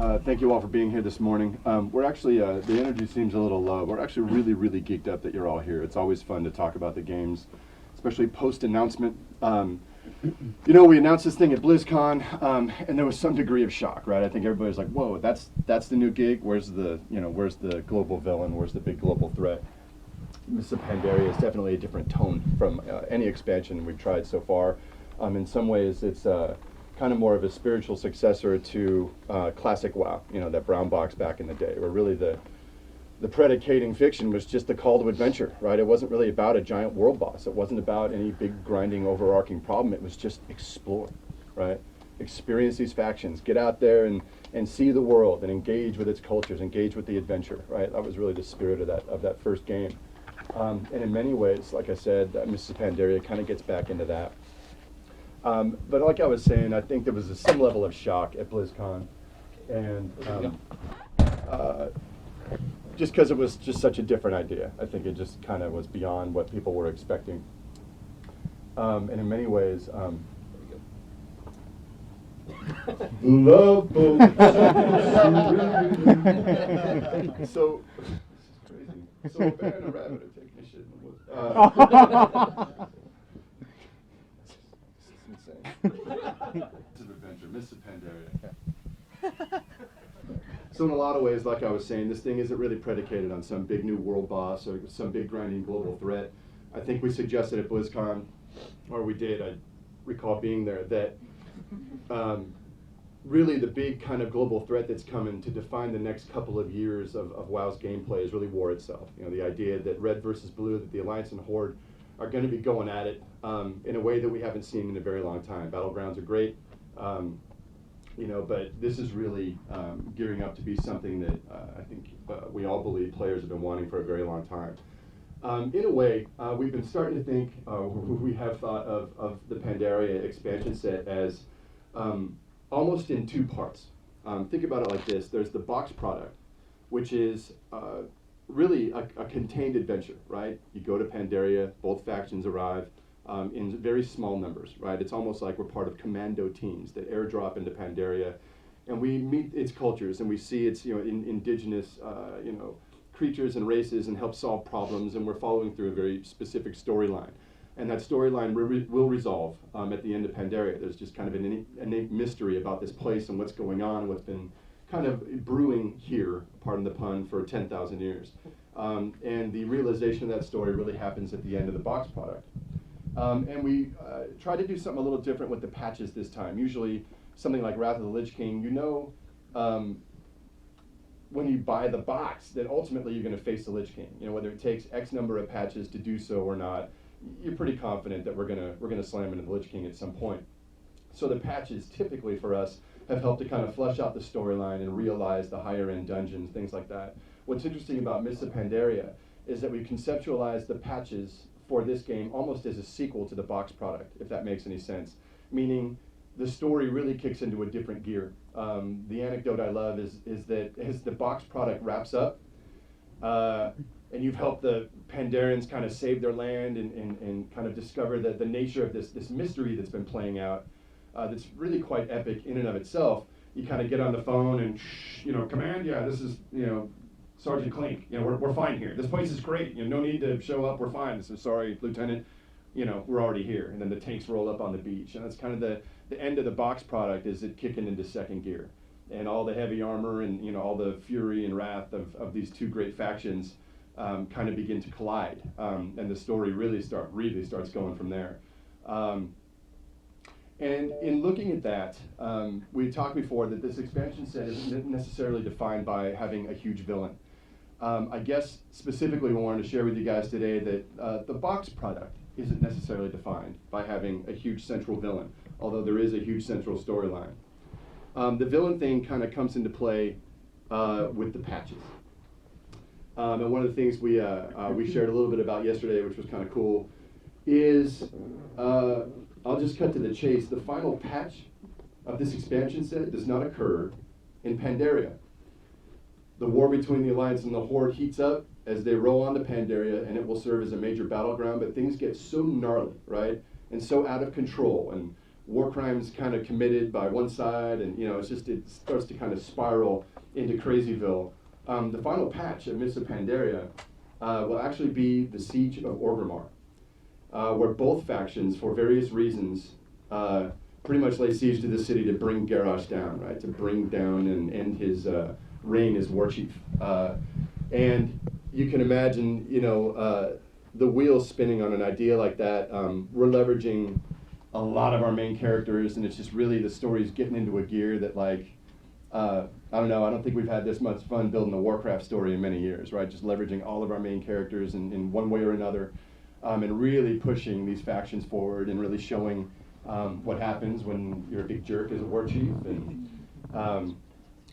Thank you all for being here this morning. We're actually, the energy seems a little low. We're actually really, really geeked up that you're all here. It's always fun to talk about the games, especially post-announcement. You know, we announced this thing at BlizzCon, and there was some degree of shock, right? I think everybody was like, whoa, that's the new gig? Where's the global villain? Where's the big global threat? Mists of Pandaria is definitely a different tone from any expansion we've tried so far. In some ways, it's kind of more of a spiritual successor to classic WoW, you know, that brown box back in the day, where really the predicating fiction was just the call to adventure, right? It wasn't really about a giant world boss. It wasn't about any big grinding overarching problem. It was just explore, right? Experience these factions, get out there and see the world and engage with its cultures, engage with the adventure, right? That was really the spirit of that first game. And in many ways, like I said, Mists of Pandaria kind of gets back into that. But like I was saying, I think there was some level of shock at BlizzCon, and just because it was just such a different idea. I think it just kind of was beyond what people were expecting. And in many ways, love boat. So, this is crazy. So a bear and a rabbit are taking a shit in the woods. This is adventure, Mists of Pandaria. So in a lot of ways, like I was saying, this thing isn't really predicated on some big new world boss or some big grinding global threat. I think we suggested at BlizzCon, or we did, I recall being there, that really the big kind of global threat that's coming to define the next couple of years of WoW's gameplay is really war itself. You know, the idea that Red versus Blue, that the Alliance and Horde are going to be going at it in a way that we haven't seen in a very long time. Battlegrounds are great, you know, but this is really gearing up to be something that I think we all believe players have been wanting for a very long time. In a way, we've been starting to think, we have thought of the Pandaria expansion set as almost in two parts. Think about it like this. There's the box product, which is really a contained adventure, right? You go to Pandaria, both factions arrive in very small numbers, right? It's almost like we're part of commando teams that airdrop into Pandaria, and we meet its cultures and we see its indigenous creatures and races and help solve problems, and we're following through a very specific storyline. And that storyline will resolve at the end of Pandaria. There's just kind of an innate mystery about this place and what's going on, what's been kind of brewing here, pardon the pun, for 10,000 years. And the realization of that story really happens at the end of the box product. And we try to do something a little different with the patches this time. Usually something like Wrath of the Lich King, you know, when you buy the box that ultimately you're going to face the Lich King. You know, whether it takes X number of patches to do so or not, you're pretty confident that we're gonna slam into the Lich King at some point. So the patches typically for us have helped to kind of flesh out the storyline and realize the higher end dungeons, things like that. What's interesting about Mists of Pandaria is that we conceptualized the patches for this game almost as a sequel to the box product, if that makes any sense. Meaning the story really kicks into a different gear. The anecdote I love is that as the box product wraps up, and you've helped the Pandarians kind of save their land and kind of discover the nature of this mystery that's been playing out, that's really quite epic in and of itself. You kind of get on the phone and, command, yeah, this is, Sergeant Clink, we're fine here. This place is great, no need to show up, we're fine. So sorry, Lieutenant, we're already here. And then the tanks roll up on the beach. And that's kind of the end of the box product, is it kicking into second gear. And all the heavy armor and, all the fury and wrath of these two great factions kind of begin to collide, and the story really starts going from there. And in looking at that, we talked before that this expansion set isn't necessarily defined by having a huge villain. I guess specifically we wanted to share with you guys today that the box product isn't necessarily defined by having a huge central villain, although there is a huge central storyline. The villain thing kind of comes into play with the patches. And one of the things we shared a little bit about yesterday, which was kind of cool, is, I'll just cut to the chase, the final patch of this expansion set does not occur in Pandaria. The war between the Alliance and the Horde heats up as they roll onto Pandaria, and it will serve as a major battleground, but things get so gnarly, right? And so out of control, and war crimes kind of committed by one side, and it starts to kind of spiral into Crazyville. The final patch of Mists of Pandaria will actually be the Siege of Orgrimmar, where both factions, for various reasons, pretty much lay siege to the city to bring Garrosh down, right? To bring down and end his reign as Warchief. And you can imagine, the wheels spinning on an idea like that. We're leveraging a lot of our main characters, and it's just really the story's getting into a gear that, like, I don't know, I don't think we've had this much fun building a Warcraft story in many years, right? Just leveraging all of our main characters in one way or another, and really pushing these factions forward and really showing what happens when you're a big jerk as a Warchief. And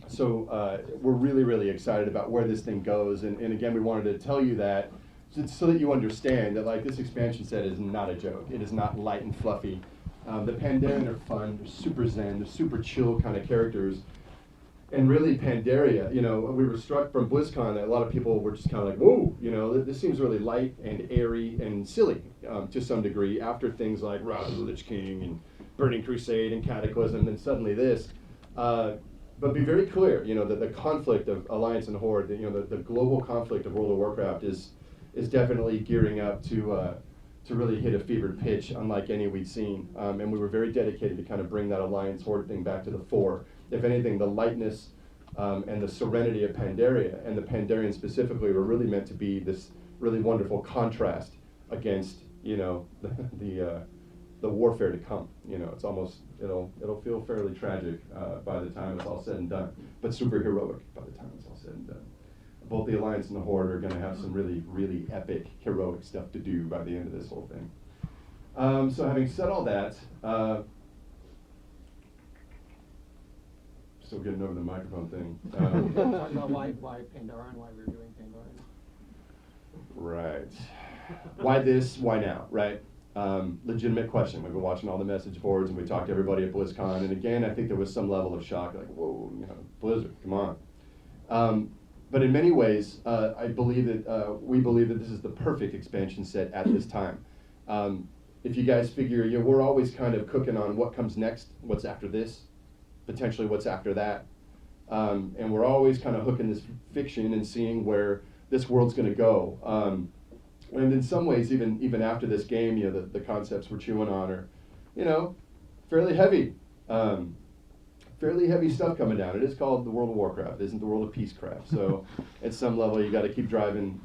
so we're really, really excited about where this thing goes. And again, we wanted to tell you that so that you understand that, like, this expansion set is not a joke. It is not light and fluffy. The Pandaren are fun, they're super zen, they're super chill kind of characters. And really, Pandaria, we were struck from BlizzCon that a lot of people were just kind of like, whoa, this seems really light and airy and silly to some degree after things like Rise of the Lich King and Burning Crusade and Cataclysm, and suddenly this. But be very clear, that the conflict of Alliance and Horde, the global conflict of World of Warcraft is definitely gearing up to really hit a fevered pitch, unlike any we'd seen. And we were very dedicated to kind of bring that Alliance Horde thing back to the fore. If anything, the lightness and the serenity of Pandaria, and the Pandarians specifically, were really meant to be this really wonderful contrast against, the warfare to come. It's almost, it'll feel fairly tragic by the time it's all said and done, but super heroic by the time it's all said and done. Both the Alliance and the Horde are going to have some really, really epic, heroic stuff to do by the end of this whole thing. So having said all that, still getting over the microphone thing. Talk about why Pandara and why we're doing Pandara. Right. Why this? Why now? Right. Legitimate question. We've been watching all the message boards, and we talked to everybody at BlizzCon. And again, I think there was some level of shock, like, whoa, Blizzard, come on. But in many ways, I believe that we believe that this is the perfect expansion set at this time. If you guys figure, we're always kind of cooking on what comes next, what's after this, potentially what's after that. And we're always kind of hooking this fiction and seeing where this world's going to go. And in some ways, even after this game, the concepts we're chewing on are, fairly heavy. Fairly heavy stuff coming down. It is called the World of Warcraft. It isn't the world of Peacecraft. So at some level, you got to keep driving,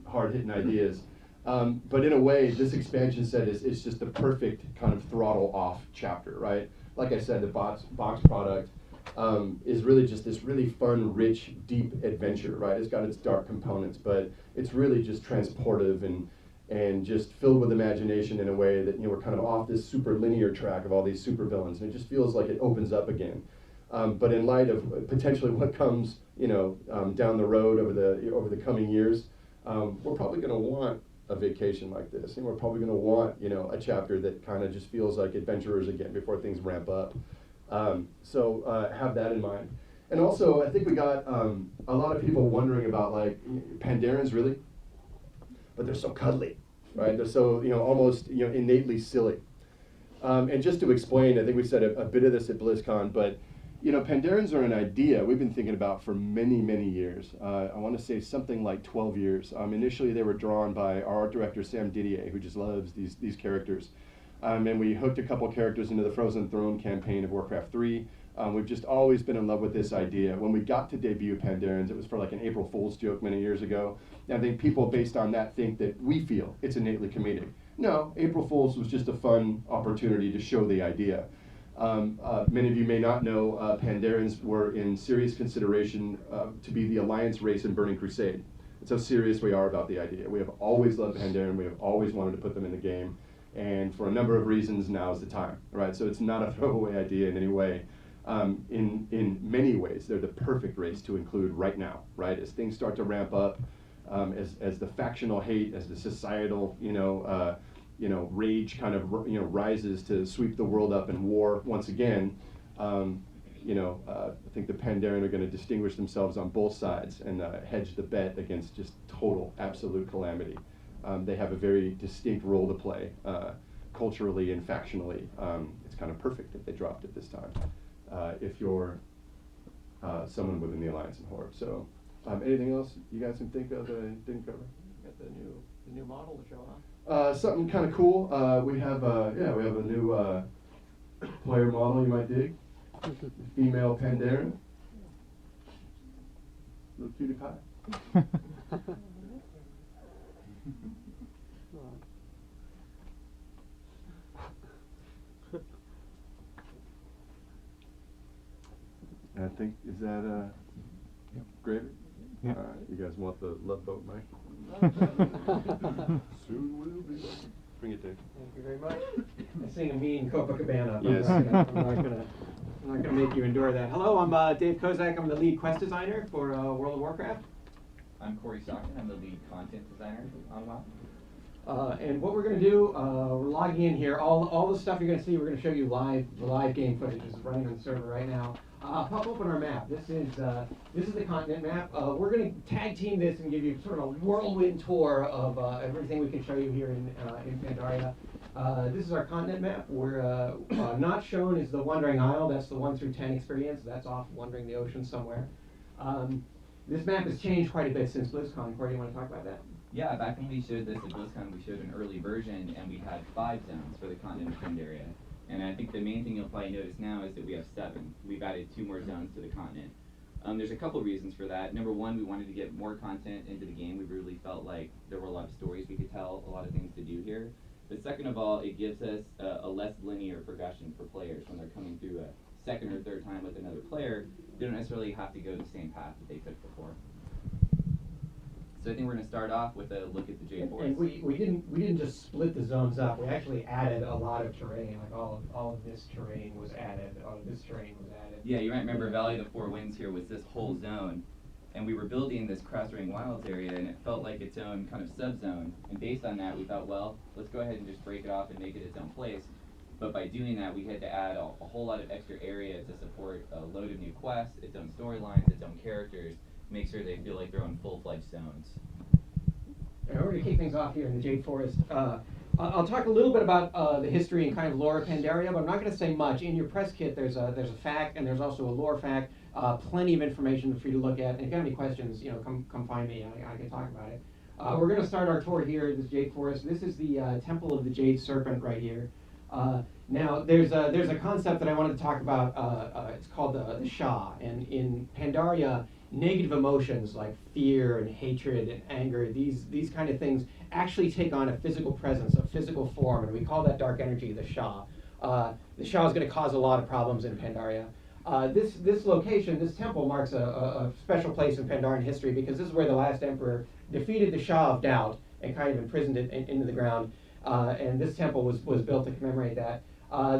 hard-hitting ideas. But in a way, this expansion set is just the perfect kind of throttle-off chapter, right? Like I said, the box product is really just this really fun, rich, deep adventure, right? It's got its dark components, but it's really just transportive and just filled with imagination in a way that, we're kind of off this super linear track of all these supervillains, and it just feels like it opens up again. But in light of potentially what comes, down the road over the coming years, we're probably going to want a vacation like this, and we're probably going to want, a chapter that kind of just feels like adventurers again before things ramp up. So have that in mind. And also, I think we got a lot of people wondering about, like, Pandarans, really? But they're so cuddly, right? They're so, almost, innately silly. And just to explain, I think we said a bit of this at BlizzCon, but, Pandarans are an idea we've been thinking about for many, many years. I want to say something like 12 years. Initially, they were drawn by our art director, Sam Didier, who just loves these characters. And we hooked a couple characters into the Frozen Throne campaign of Warcraft 3. We've just always been in love with this idea. When we got to debut Pandarans, it was for like an April Fool's joke many years ago. And I think people based on that think that we feel it's innately comedic. No, April Fool's was just a fun opportunity to show the idea. Many of you may not know, Pandarans were in serious consideration to be the Alliance race in Burning Crusade. That's how serious we are about the idea. We have always loved Pandaren. We have always wanted to put them in the game. And for a number of reasons, now is the time, right? So it's not a throwaway idea in any way. In many ways, they're the perfect race to include right now, right? As things start to ramp up, as the factional hate, as the societal, rage kind of, rises to sweep the world up in war once again. I think the Pandaren are going to distinguish themselves on both sides and hedge the bet against just total, absolute calamity. They have a very distinct role to play culturally and factionally. It's it's kind of perfect that they dropped it this time. If you're someone within the Alliance and Horde. So, anything else you guys can think of that I didn't cover? Got the new model to show off. Something kind of cool. We have a new player model you might dig. Female Pandaria. Little cutie pie. I think, is that gravy? Yep. All right, you guys want the Love Boat mic? Soon will be. Bring it, Dave. Thank you very much. I sing a mean Copacabana. But Yes. I'm not gonna make you endure that. Hello, I'm Dave Kozak. I'm the lead quest designer for World of Warcraft. I'm Corey Stockton. I'm the lead content designer on WoW. And what we're going to do, we're logging in here. All the stuff you're going to see, we're going to show you live. The live game footage is running on the server right now. Pop open our map. This is the continent map. We're going to tag team this and give you sort of a whirlwind tour of everything we can show you here in Pandaria. This is our continent map. We're not shown is the Wandering Isle. That's the 1 through 10 experience. That's off wandering the ocean somewhere. This map has changed quite a bit since BlizzCon. Corey, you want to talk about that? Yeah, back when we showed this at BlizzCon, we showed an early version, and we had 5 zones for the continent of Pandaria. And I think the main thing you'll probably notice now is that we have 7. We've added 2 more zones to the continent. There's a couple reasons for that. Number one, we wanted to get more content into the game. We really felt like there were a lot of stories we could tell, a lot of things to do here. But second of all, it gives us a less linear progression for players when they're coming through a second or third time with another player. They don't necessarily have to go the same path that they took before. So I think we're going to start off with a look at the Jade Forest. And we didn't just split the zones up. We actually added a lot of terrain. Like all of this terrain was added. All of this terrain was added. Yeah, you might remember Valley of the Four Winds here was this whole zone. And we were building this Crossring Wilds area, and it felt like its own kind of sub-zone. And based on that, we thought, well, let's go ahead and just break it off and make it its own place. But by doing that, we had to add a whole lot of extra area to support a load of new quests, its own storylines, its own characters, make sure they feel like they're on full-fledged zones. And we're going to kick things off here in the Jade Forest. I'll talk a little bit about the history and kind of lore of Pandaria, but I'm not going to say much. In your press kit, there's a fact, and there's also a lore fact. Plenty of information for you to look at. And if you have any questions, come find me. I can talk about it. We're going to start our tour here at this Jade Forest. This is the Temple of the Jade Serpent right here. Now, there's a concept that I wanted to talk about. It's called the Shah. And in Pandaria, negative emotions like fear and hatred and anger, these kind of things actually take on a physical presence, a physical form, and we call that dark energy the Shah. The Shah is going to cause a lot of problems in Pandaria. This location, this temple, marks a special place in Pandarian history because this is where the last emperor defeated the Shah of Doubt and kind of imprisoned it into the ground. And this temple was built to commemorate that.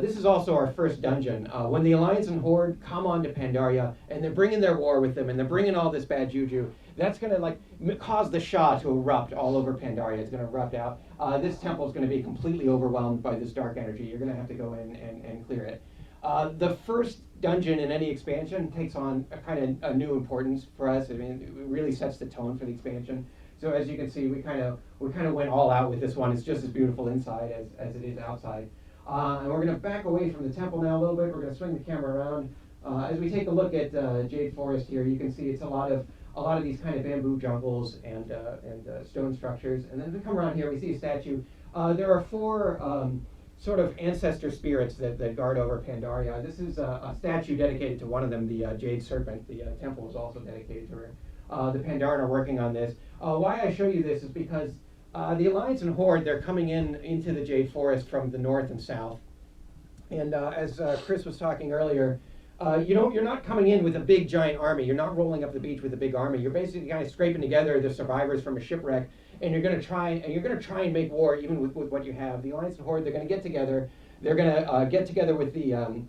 This is also our first dungeon. When the Alliance and Horde come onto Pandaria and they're bringing their war with them and they're bringing all this bad juju, that's going to cause the Shah to erupt all over Pandaria. It's going to erupt out. This temple is going to be completely overwhelmed by this dark energy. You're going to have to go in and clear it. The first dungeon in any expansion takes on a kind of a new importance for us. I mean, it really sets the tone for the expansion. So as you can see, we kind of went all out with this one. It's just as beautiful inside as it is outside. And we're going to back away from the temple now a little bit. We're going to swing the camera around. As we take a look at Jade Forest here, you can see it's a lot of these kind of bamboo jungles and stone structures. And then we come around here, we see a statue. There are 4 sort of ancestor spirits that guard over Pandaria. This is a statue dedicated to one of them, the Jade Serpent. The temple is also dedicated to her. The Pandaren are working on this. Why I show you this is because the Alliance and Horde, they're coming into the Jade Forest from the north and south. And as Chris was talking earlier, you're not coming in with a big giant army. You're not rolling up the beach with a big army. You're basically kind of scraping together the survivors from a shipwreck, and you're going to try and make war even with what you have. The Alliance and Horde, they're going to get together. They're going to get together with the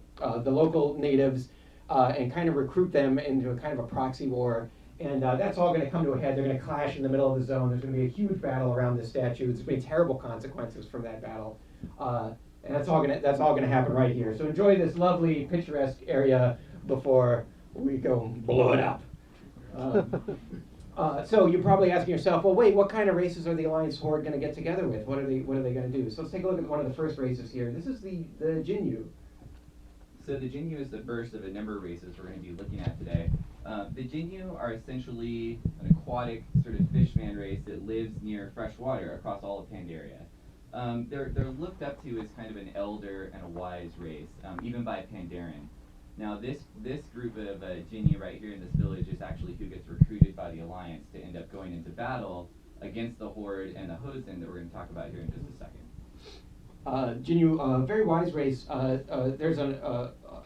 local natives and kind of recruit them into a kind of a proxy war. And that's all going to come to a head. They're going to clash in the middle of the zone. There's going to be a huge battle around this statue. There's going to be terrible consequences from that battle. And that's all going to happen right here. So enjoy this lovely picturesque area before we go blow it up. So you're probably asking yourself, well, wait, what kind of races are the Alliance Horde going to get together with? What are they going to do? So let's take a look at one of the first races here. This is the Jinyu. So the Jinyu is the first of a number of races we're going to be looking at today. The Jinyu are essentially an aquatic sort of fishman race that lives near fresh water across all of Pandaria. They're looked up to as kind of an elder and a wise race, even by Pandaren. Now this group of Jinyu right here in this village is actually who gets recruited by the Alliance to end up going into battle against the Horde and the Hosen that we're going to talk about here in just a second. Jinyu, very wise race. There's an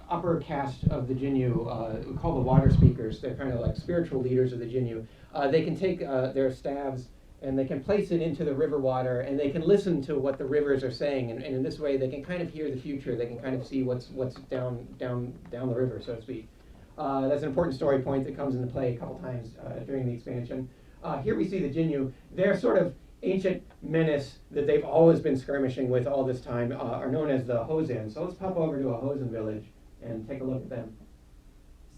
upper caste of the Jinyu we call the Water Speakers. They're kind of like spiritual leaders of the Jinyu. They can take their staves and they can place it into the river water, and they can listen to what the rivers are saying, and in this way they can kind of hear the future. They can kind of see what's down the river, so to speak. That's an important story point that comes into play a couple times during the expansion. Here we see the Jinyu. They're sort of ancient menace that they've always been skirmishing with all this time, are known as the Hosen. So let's pop over to a Hosen village and take a look at them.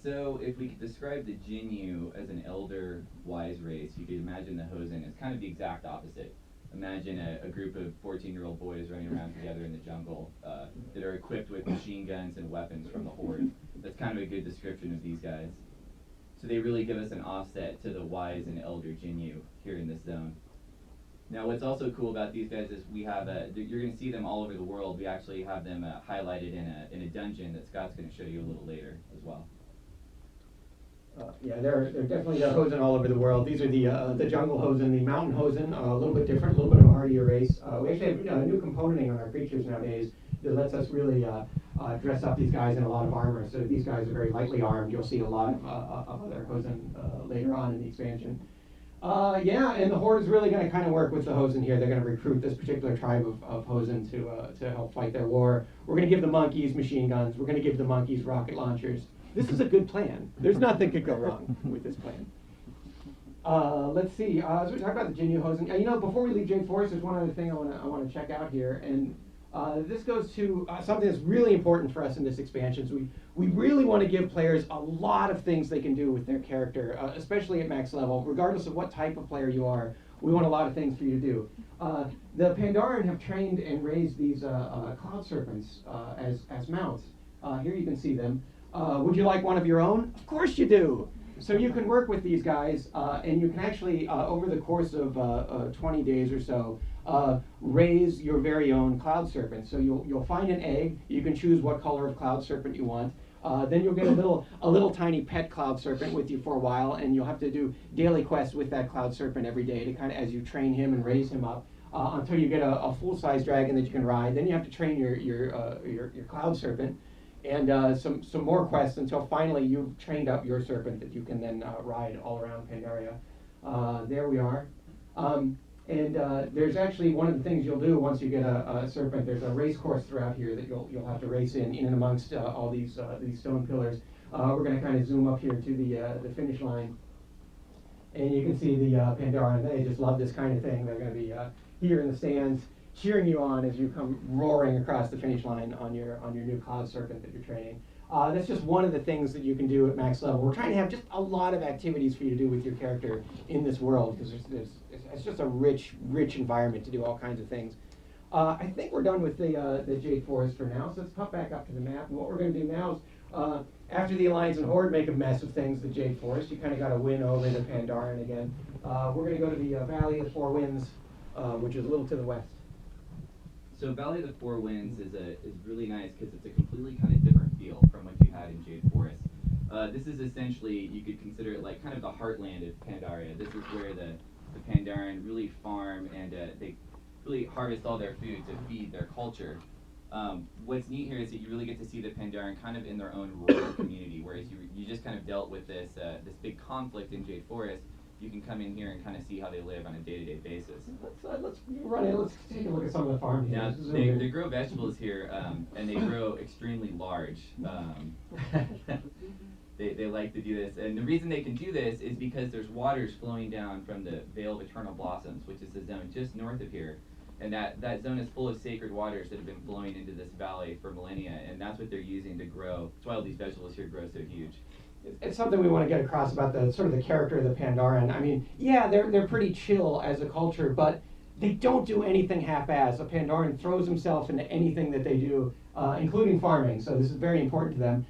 So if we could describe the Jinyu as an elder wise race, you could imagine the Hosen as kind of the exact opposite. Imagine a group of 14-year-old boys running around together in the jungle that are equipped with machine guns and weapons from the Horde. That's kind of a good description of these guys. So they really give us an offset to the wise and elder Jinyu here in this zone. Now what's also cool about these guys is we have, you're going to see them all over the world. We actually have them highlighted in a dungeon that Scott's going to show you a little later as well. Yeah, they're definitely Hosen all over the world. These are the jungle Hosen, the mountain Hosen, a little bit different, a little bit of a hardier race. We actually have new componenting on our creatures nowadays that lets us really dress up these guys in a lot of armor. So these guys are very lightly armed. You'll see a lot of other Hosen later on in the expansion. Yeah, and the Horde is really going to kind of work with the Hosen here. They're going to recruit this particular tribe of Hosen to help fight their war. We're going to give the monkeys machine guns. We're going to give the monkeys rocket launchers. This is a good plan. There's nothing could go wrong with this plan. Let's see. So we talked about the Jinyu Hosen. Before we leave Jade Forest, there's one other thing I want to check out here, and this goes to something that's really important for us in this expansion. So we really want to give players a lot of things they can do with their character, especially at max level, regardless of what type of player you are. We want a lot of things for you to do. The Pandaren have trained and raised these cloud serpents as mounts. Here you can see them. Would you like one of your own? Of course you do. So you can work with these guys, and you can actually, over the course of 20 days or so, raise your very own cloud serpent. So you'll find an egg. You can choose what color of cloud serpent you want. Then you'll get a little tiny pet cloud serpent with you for a while, and you'll have to do daily quests with that cloud serpent every day to kind of as you train him and raise him up until you get a full-size dragon that you can ride. Then you have to train your cloud serpent. And some more quests until finally you've trained up your serpent that you can then ride all around Pandaria. There we are. There's actually one of the things you'll do once you get a serpent. There's a race course throughout here that you'll have to race in and amongst all these stone pillars. We're going to kind of zoom up here to the finish line, and you can see the Pandaren. They just love this kind of thing. They're going to be here in the stands, cheering you on as you come roaring across the finish line on your new cloud serpent that you're training. That's just one of the things that you can do at max level. We're trying to have just a lot of activities for you to do with your character in this world, because it's just a rich environment to do all kinds of things. I think we're done with the Jade Forest for now, so let's pop back up to the map. And what we're going to do now is, after the Alliance and Horde make a mess of things, the Jade Forest, you kind of got to win over the Pandaren again. We're going to go to the Valley of the Four Winds, which is a little to the west. So Valley of the Four Winds is really nice because it's a completely kind of different feel from what you had in Jade Forest. This is essentially, you could consider it like kind of the heartland of Pandaria. This is where the Pandaren really farm and they really harvest all their food to feed their culture. What's neat here is that you really get to see the Pandaren kind of in their own rural community, whereas you just kind of dealt with this big conflict in Jade Forest. You can come in here and kind of see how they live on a day-to-day basis. Let's run in. Let's take a look at some of the farm here. Now, they grow vegetables here, and they grow extremely large. They like to do this, and the reason they can do this is because there's waters flowing down from the Vale of Eternal Blossoms, which is the zone just north of here. And that zone is full of sacred waters that have been flowing into this valley for millennia, and that's what they're using to grow. That's why all these vegetables here grow so huge. It's something we want to get across about the sort of the character of the Pandaren. I mean, yeah, they're pretty chill as a culture, but they don't do anything half-assed. A Pandaren throws himself into anything that they do, including farming, so this is very important to them.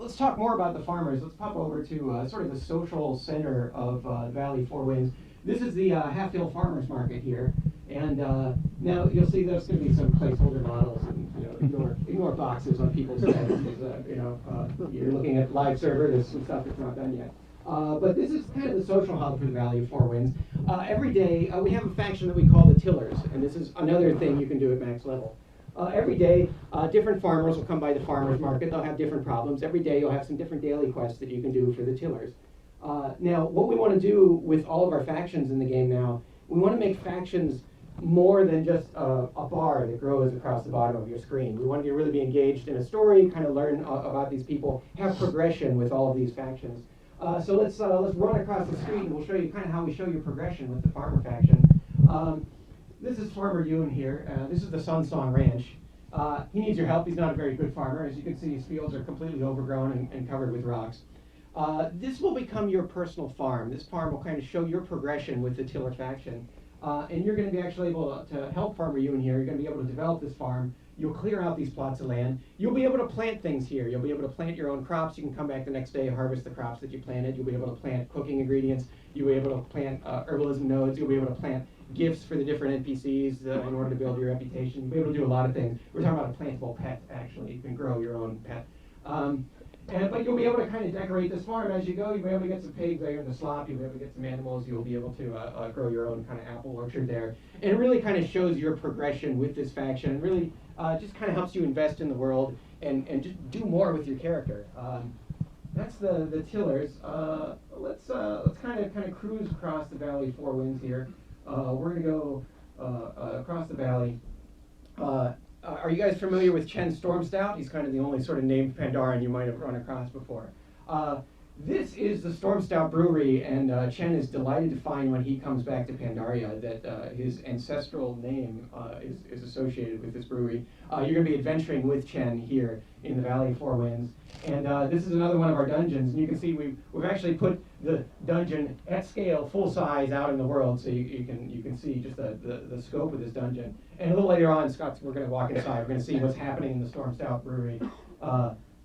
Let's talk more about the farmers. Let's pop over to sort of the social center of Valley Four Winds. This is the Half-Hill Farmers Market here, and now you'll see there's going to be some placeholder models, and ignore boxes on people's heads. You're looking at live server. There's some stuff that's not done yet. But this is kind of the social hub for the Valley of Four Winds. Every day we have a faction that we call the Tillers, and this is another thing you can do at max level. Every day, different farmers will come by the farmers market. They'll have different problems. Every day you'll have some different daily quests that you can do for the Tillers. Now, what we want to do with all of our factions in the game now, we want to make factions more than just a bar that grows across the bottom of your screen. We want you to really be engaged in a story, kind of learn about these people, have progression with all of these factions. So let's run across the screen and we'll show you kind of how we show you progression with the farmer faction. This is Farmer Yoon here. This is the Sunsong Ranch. He needs your help. He's not a very good farmer. As you can see, his fields are completely overgrown and covered with rocks. This will become your personal farm. This farm will kind of show your progression with the Tiller faction. And you're going to be actually able to help Farmer Yoon here. You're going to be able to develop this farm. You'll clear out these plots of land. You'll be able to plant things here. You'll be able to plant your own crops. You can come back the next day, harvest the crops that you planted. You'll be able to plant cooking ingredients. You'll be able to plant herbalism nodes. You'll be able to plant gifts for the different NPCs in order to build your reputation. You'll be able to do a lot of things. We're talking about a plantable pet, actually. You can grow your own pet. But you'll be able to kind of decorate this farm as you go. You'll be able to get some pigs there in the slop. You'll be able to get some animals. You'll be able to grow your own kind of apple orchard there. And it really kind of shows your progression with this faction, and really just kind of helps you invest in the world and just do more with your character. That's the Tillers. Let's kind of cruise across the Valley Four Winds here. We're going to go across the valley. Are you guys familiar with Chen Stormstout? He's kind of the only sort of named Pandaren you might have run across before. This is the Stormstout Brewery, and Chen is delighted to find when he comes back to Pandaria that his ancestral name is associated with this brewery. You're going to be adventuring with Chen here in the Valley of Four Winds. And this is another one of our dungeons, and you can see we've actually put the dungeon at scale, full size, out in the world, so you can see just the scope of this dungeon. And a little later on, we're going to walk inside. We're going to see what's happening in the Stormstout Brewery.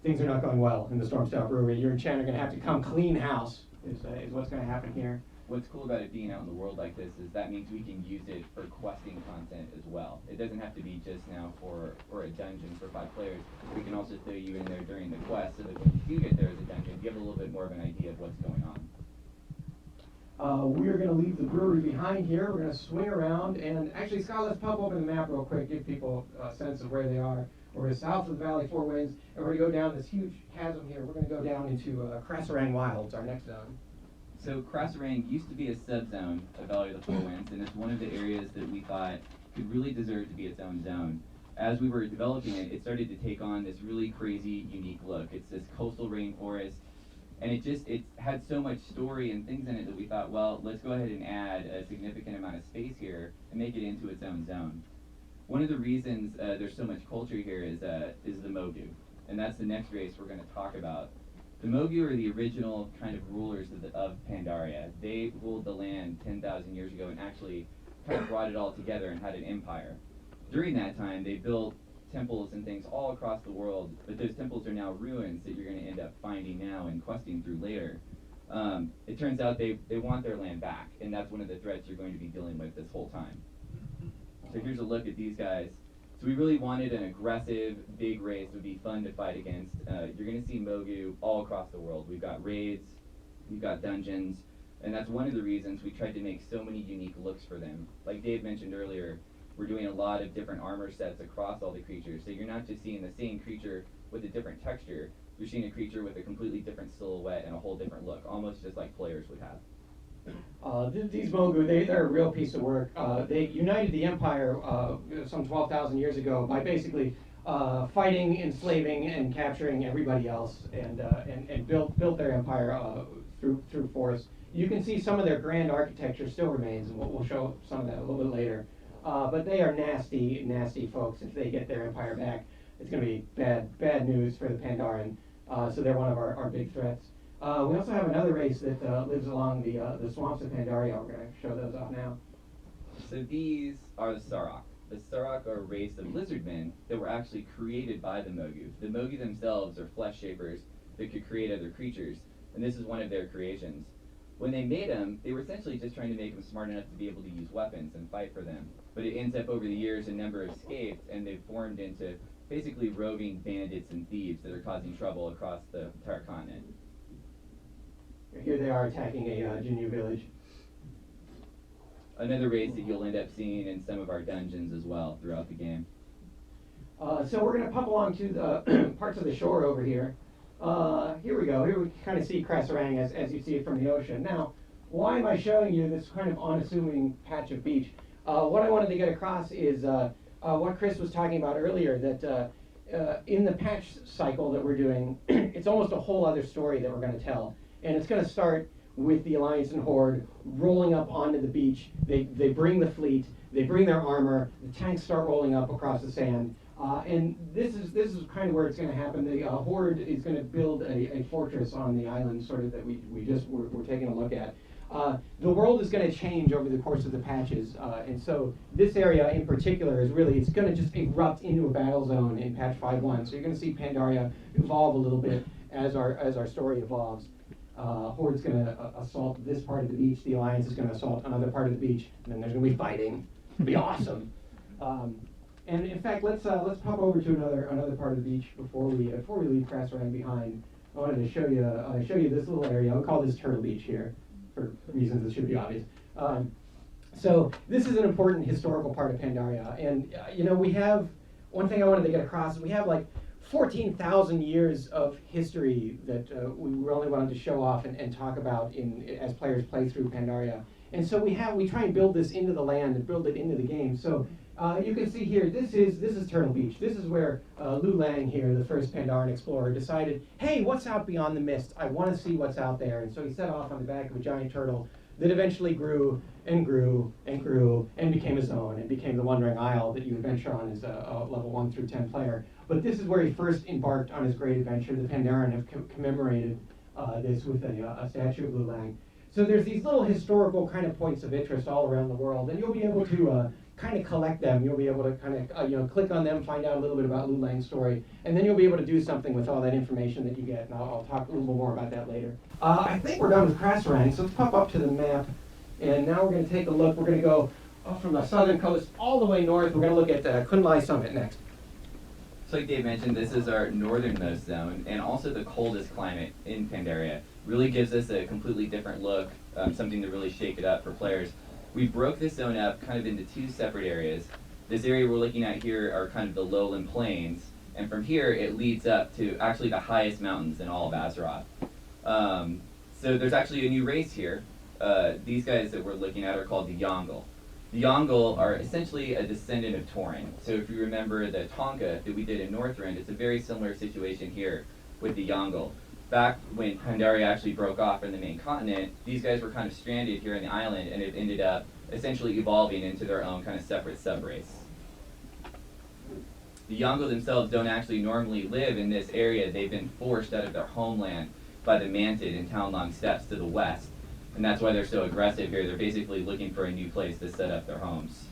Things are not going well in the Stormstout Brewery. You and Chen are going to have to come clean house, is what's going to happen here. What's cool about it being out in the world like this is that means we can use it for questing content as well. It doesn't have to be just now for a dungeon for 5 players. We can also throw you in there during the quest so that when you do get there as a dungeon, you have a little bit more of an idea of what's going on. We're going to leave the brewery behind here. We're going to swing around, and actually, Scott, let's pop open the map real quick, give people a sense of where they are. We're south of the Valley Four Winds, and we're going to go down this huge chasm here. We're going to go down into Krasarang Wilds, our next zone. So Krasarang used to be a sub-zone of Valley of the Four Winds, and it's one of the areas that we thought could really deserve to be its own zone. As we were developing it, it started to take on this really crazy, unique look. It's this coastal rainforest, and it had so much story and things in it that we thought, well, let's go ahead and add a significant amount of space here and make it into its own zone. One of the reasons there's so much culture here is the Mogu, and that's the next race we're going to talk about. The Mogu are the original kind of rulers of Pandaria. They ruled the land 10,000 years ago and actually kind of brought it all together and had an empire. During that time, they built temples and things all across the world, but those temples are now ruins that you're going to end up finding now and questing through later. It turns out they want their land back, and that's one of the threats you're going to be dealing with this whole time. So here's a look at these guys. So we really wanted an aggressive, big race that would be fun to fight against. You're going to see Mogu all across the world. We've got raids, we've got dungeons, and that's one of the reasons we tried to make so many unique looks for them. Like Dave mentioned earlier, we're doing a lot of different armor sets across all the creatures. So you're not just seeing the same creature with a different texture, you're seeing a creature with a completely different silhouette and a whole different look, almost just like players would have. These Mogu, they're a real piece of work. They united the empire some 12,000 years ago by basically fighting, enslaving, and capturing everybody else, and built their empire through force. You can see some of their grand architecture still remains, and we'll show some of that a little bit later. But they are nasty, nasty folks. If they get their empire back, it's going to be bad news for the Pandaren. So they're one of our big threats. We also have another race that lives along the swamps of Pandaria. We're going to show those off now. So these are the Sarok. The Sarok are a race of lizardmen that were actually created by the Mogu. The Mogu themselves are flesh shapers that could create other creatures, and this is one of their creations. When they made them, they were essentially just trying to make them smart enough to be able to use weapons and fight for them. But it ends up over the years a number escaped, and they've formed into basically roving bandits and thieves that are causing trouble across the entire continent. Here they are attacking a Jinyu village. Another race that you'll end up seeing in some of our dungeons as well throughout the game. So we're going to pump along to the parts of the shore over here. Here we go. Here we kind of see Krasarang as you see it from the ocean. Now, why am I showing you this kind of unassuming patch of beach? What I wanted to get across is what Chris was talking about earlier, that in the patch cycle that we're doing, it's almost a whole other story that we're going to tell. And it's going to start with the Alliance and Horde rolling up onto the beach. They bring the fleet, they bring their armor, the tanks start rolling up across the sand. And this is kind of where it's going to happen. The Horde is going to build a fortress on the island, sort of, that we're taking a look at. The world is going to change over the course of the patches, and so this area in particular is really, it's going to just erupt into a battle zone in patch 5.1. So you're going to see Pandaria evolve a little bit as our story evolves. Horde's going to assault this part of the beach. The Alliance is going to assault another part of the beach, and then there's going to be fighting. It'll be awesome. And in fact, let's pop over to another part of the beach before we leave Krasarang behind. I wanted to show you this little area. I'll call this Turtle Beach here, for reasons that should be obvious. So this is an important historical part of Pandaria, and we have one thing I wanted to get across. We have like 14,000 years of history that we really wanted to show off and talk about as players play through Pandaria. And so we try and build this into the land and build it into the game. So you can see here, this is Turtle Beach. This is where Lu Lang here, the first Pandaren explorer, decided, hey, what's out beyond the mist? I want to see what's out there. And so he set off on the back of a giant turtle that eventually grew and grew and grew and became a zone and became the Wandering Isle that you adventure on as a level 1 through 10 player. But this is where he first embarked on his great adventure. The Pandaren have commemorated this with a statue of Lu Lang. So there's these little historical kind of points of interest all around the world, and you'll be able to kind of collect them. You'll be able to kind of click on them, find out a little bit about Lu Lang's story, and then you'll be able to do something with all that information that you get. And I'll talk a little bit more about that later. I think we're done with Krasarang, so let's pop up to the map, and now we're going to take a look. We're going to go up from the southern coast all the way north. We're going to look at Kunlai Summit next. So like Dave mentioned, this is our northernmost zone, and also the coldest climate in Pandaria. Really gives us a completely different look, something to really shake it up for players. We broke this zone up kind of into two separate areas. This area we're looking at here are kind of the lowland plains, and from here it leads up to actually the highest mountains in all of Azeroth. So there's actually a new race here. These guys that we're looking at are called the Yongle. The Yongle are essentially a descendant of Tauren. So if you remember the Tonka that we did in Northrend, it's a very similar situation here with the Yongle. Back when Pandaria actually broke off from the main continent, these guys were kind of stranded here on the island, and it ended up essentially evolving into their own kind of separate sub-race. The Yongle themselves don't actually normally live in this area. They've been forced out of their homeland by the Mantid and Townlong Steppes to the west. And that's why they're so aggressive here. They're basically looking for a new place to set up their homes.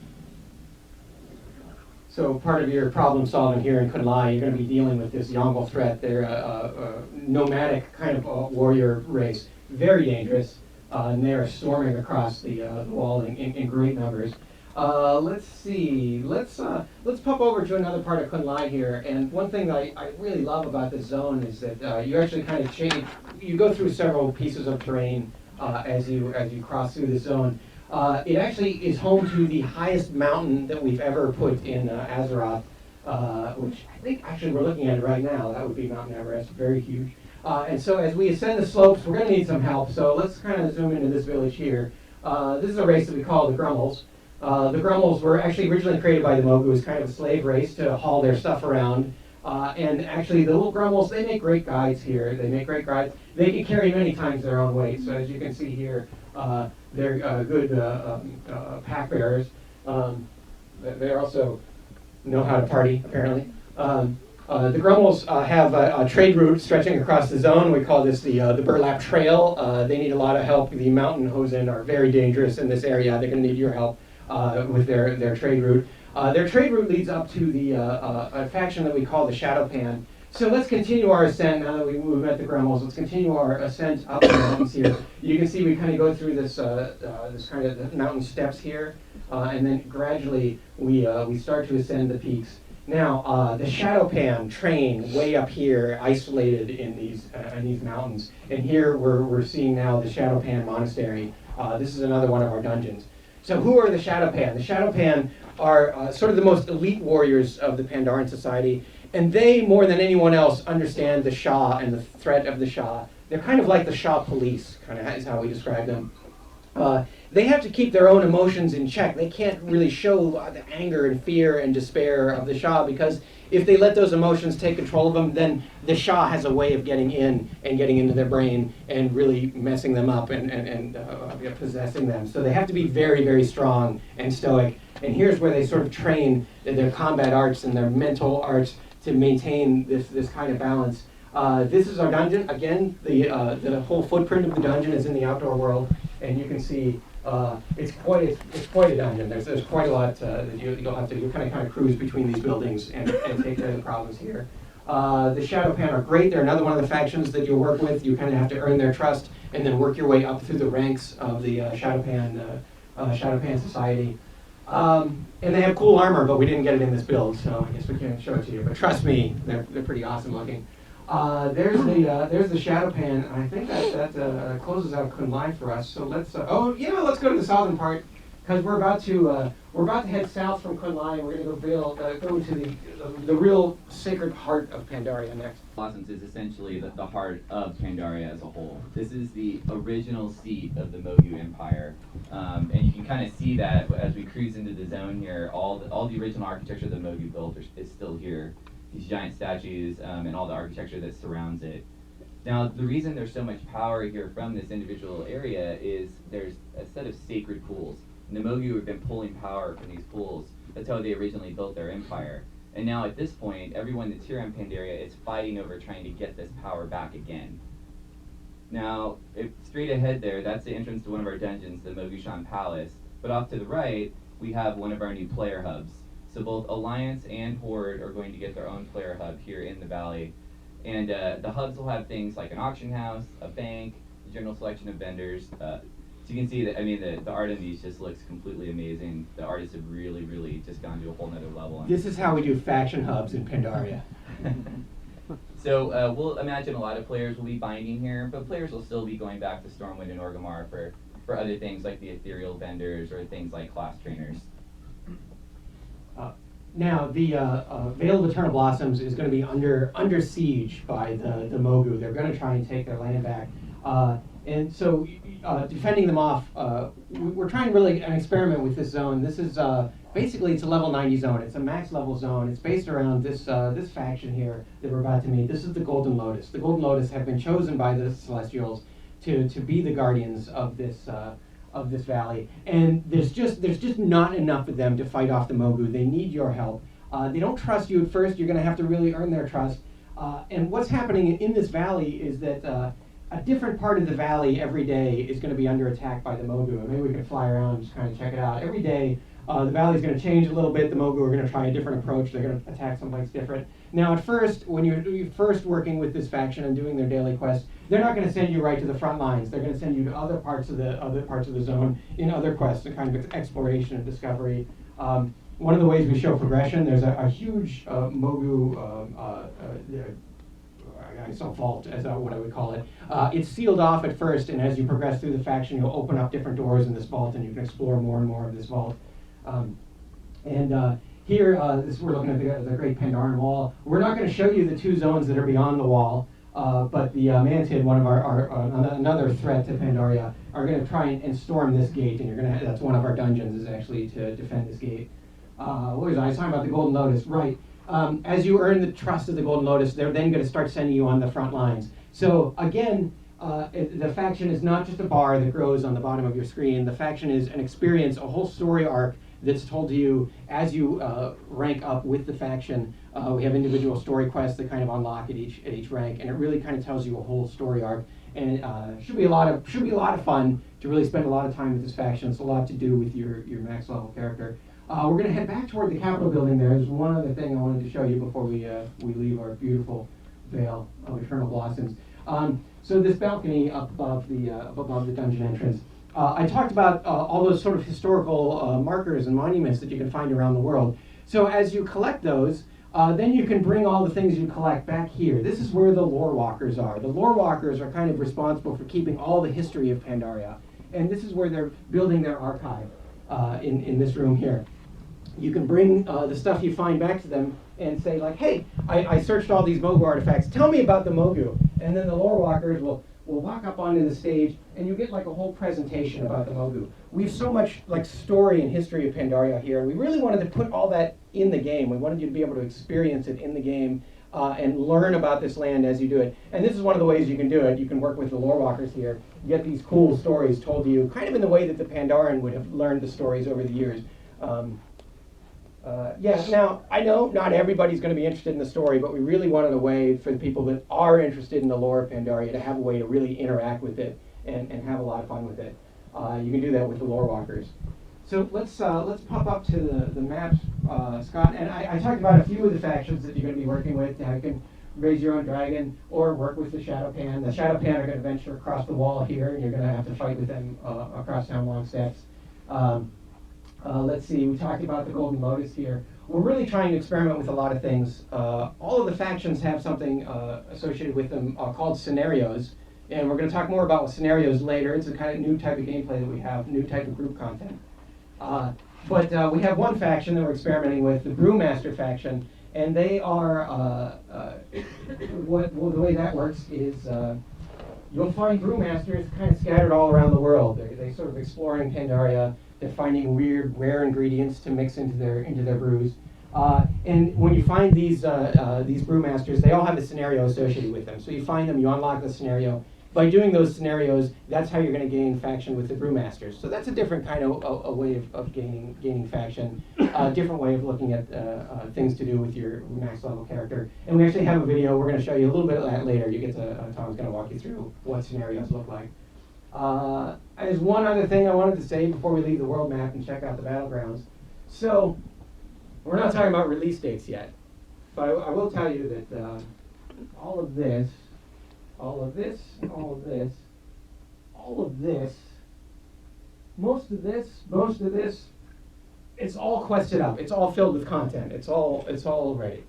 So part of your problem solving here in Kunlai, you're going to be dealing with this Yongle threat. They're a nomadic kind of warrior race, very dangerous, and they are storming across the wall in great numbers. Let's see. Let's pop over to another part of Kunlai here. And one thing that I really love about this zone is that you actually kind of change. You go through several pieces of terrain as you cross through the zone. It actually is home to the highest mountain that we've ever put in Azeroth, which I think actually we're looking at it right now. That would be Mount Everest, very huge. And so as we ascend the slopes, we're going to need some help. So let's kind of zoom into this village here. This is a race that we call the Grummels. The Grummels were actually originally created by the Mogu as kind of a slave race to haul their stuff around. And actually the little Grummels, they make great guides here. They make great guides. They can carry many times their own weight. So as you can see here, they're good pack bearers. They also know how to party, apparently. The Grummels have a trade route stretching across the zone. We call this the Burlap Trail. They need a lot of help. The mountain Hosen are very dangerous in this area. They're going to need your help. with their trade route. Their trade route leads up to the a faction that we call the Shadowpan. So let's continue our ascent now that we've met the Gremmels. Let's continue our ascent up the mountains here. You can see we kind of go through this this kind of mountain steps here, and then gradually we start to ascend the peaks. Now the Shadowpan train way up here, isolated in these mountains, and here we're seeing now the Shadowpan Monastery. This is another one of our dungeons. So who are the Shadowpan? The Shadowpan are sort of the most elite warriors of the Pandaren society. And they, more than anyone else, understand the Shah and the threat of the Shah. They're kind of like the Shah police, kind of is how we describe them. They have to keep their own emotions in check. They can't really show the anger and fear and despair of the Shah, because if they let those emotions take control of them, then the Shah has a way of getting in and getting into their brain and really messing them up and possessing them. So they have to be very, very strong and stoic. And here's where they sort of train their combat arts and their mental arts to maintain this kind of balance. This is our dungeon. Again, the whole footprint of the dungeon is in the outdoor world, and you can see it's quite a dungeon. There's quite a lot that you'll have to do. Kind of cruise between these buildings and take care of the problems here. The Shadowpan are great. They're another one of the factions that you'll work with. You kind of have to earn their trust and then work your way up through the ranks of the Shadowpan society. And they have cool armor, but we didn't get it in this build, so I guess we can't show it to you. But trust me, they're pretty awesome looking. There's the Shadowpan. I think that closes out Kunlai for us. So let's let's go to the southern part, because we're about to head south from Kunlai, and we're going to go into the real sacred heart of Pandaria next. Blossoms is essentially the heart of Pandaria as a whole. This is the original seat of the Mogu Empire, and you can kind of see that as we cruise into the zone here. All the original architecture the Mogu built is still here. These giant statues and all the architecture that surrounds it. Now, the reason there's so much power here from this individual area is there's a set of sacred pools. And the Mogu have been pulling power from these pools. That's how they originally built their empire. And now at this point, everyone that's here in Pandaria is fighting over trying to get this power back again. Now, straight ahead there, that's the entrance to one of our dungeons, the Mogushan Palace. But off to the right, we have one of our new player hubs. So both Alliance and Horde are going to get their own player hub here in the valley. And the hubs will have things like an auction house, a bank, a general selection of vendors. So you can see that, I mean, the art in these just looks completely amazing. The artists have really, really just gone to a whole nother level. This is how we do faction hubs in Pandaria. So we'll imagine a lot of players will be binding here, but players will still be going back to Stormwind and Orgrimmar for other things like the ethereal vendors or things like class trainers. Now, the Veil of Eternal Blossoms is going to be under siege by the Mogu. They're going to try and take their land back. And so defending them off, we're trying really an experiment with this zone. This is basically, it's a level 90 zone. It's a max level zone. It's based around this faction here that we're about to meet. This is the Golden Lotus. The Golden Lotus have been chosen by the Celestials to be the guardians of this valley. And there's just not enough of them to fight off the Mogu. They need your help. They don't trust you at first. You're going to have to really earn their trust. And what's happening in this valley is that a different part of the valley every day is going to be under attack by the Mogu. And maybe we can fly around and just kind of check it out. Every day, the valley's going to change a little bit. The Mogu are going to try a different approach. They're going to attack someplace different. Now, at first, when you're first working with this faction and doing their daily quests, they're not going to send you right to the front lines. They're going to send you to other parts of the zone in other quests, a kind of exploration and discovery. One of the ways we show progression, there's a huge Mogu vault, as what I would call it. It's sealed off at first, and as you progress through the faction, you'll open up different doors in this vault, and you can explore more and more of this vault. Here, we're looking at the Great Pandaren Wall. We're not going to show you the two zones that are beyond the wall, but the Mantid, one of another threat to Pandaria, are going to try and storm this gate, and that's one of our dungeons, is actually to defend this gate. What was I talking about? The Golden Lotus, right? As you earn the trust of the Golden Lotus, they're then going to start sending you on the front lines. So again, the faction is not just a bar that grows on the bottom of your screen. The faction is an experience, a whole story arc that's told to you as you rank up with the faction. We have individual story quests that kind of unlock at each rank, and it really kind of tells you a whole story arc. And should be a lot of fun to really spend a lot of time with this faction. It's a lot to do with your max level character. We're going to head back toward the Capitol building. There's one other thing I wanted to show you before we leave our beautiful Vale of Eternal Blossoms. So this balcony up above the dungeon entrance. I talked about all those sort of historical markers and monuments that you can find around the world. So as you collect those, then you can bring all the things you collect back here. This is where the lore walkers are. The lore walkers are kind of responsible for keeping all the history of Pandaria. And this is where they're building their archive in this room here. You can bring the stuff you find back to them and say, like, hey, I searched all these Mogu artifacts. Tell me about the Mogu. And then the lore walkers will walk up onto the stage, and you get like a whole presentation about the Mogu. We have so much like story and history of Pandaria here, and we really wanted to put all that in the game. We wanted you to be able to experience it in the game and learn about this land as you do it. And this is one of the ways you can do it. You can work with the lore walkers here, get these cool stories told to you, kind of in the way that the Pandaren would have learned the stories over the years. Now, I know not everybody's going to be interested in the story, but we really wanted a way for the people that are interested in the lore of Pandaria to have a way to really interact with it and have a lot of fun with it. You can do that with the lore walkers. So let's pop up to the maps, Scott. And I talked about a few of the factions that you're going to be working with. You can raise your own dragon or work with the Shadow Pan. The Shadow Pan are going to venture across the wall here, and you're going to have to fight with them across town long steps. Let's see, we talked about the Golden Lotus here. We're really trying to experiment with a lot of things. All of the factions have something associated with them called scenarios, and we're going to talk more about scenarios later. It's a kind of new type of gameplay that we have, new type of group content. But we have one faction that we're experimenting with, the Brewmaster faction, and they are, the way that works is you'll find Brewmasters kind of scattered all around the world. They're sort of exploring Pandaria. They're finding weird, rare ingredients to mix into their brews. And when you find these brewmasters, they all have a scenario associated with them. So you find them, you unlock the scenario. By doing those scenarios, that's how you're going to gain faction with the brewmasters. So that's a different kind of a way of gaining faction, a different way of looking at things to do with your max level character. And we actually have a video. We're going to show you a little bit of that later. You get to Tom's going to walk you through what scenarios look like. There's one other thing I wanted to say before we leave the world map and check out the battlegrounds. So, we're not talking about release dates yet, but I will tell you that all of this, most of this, it's all quested up. It's all filled with content. It's all ready.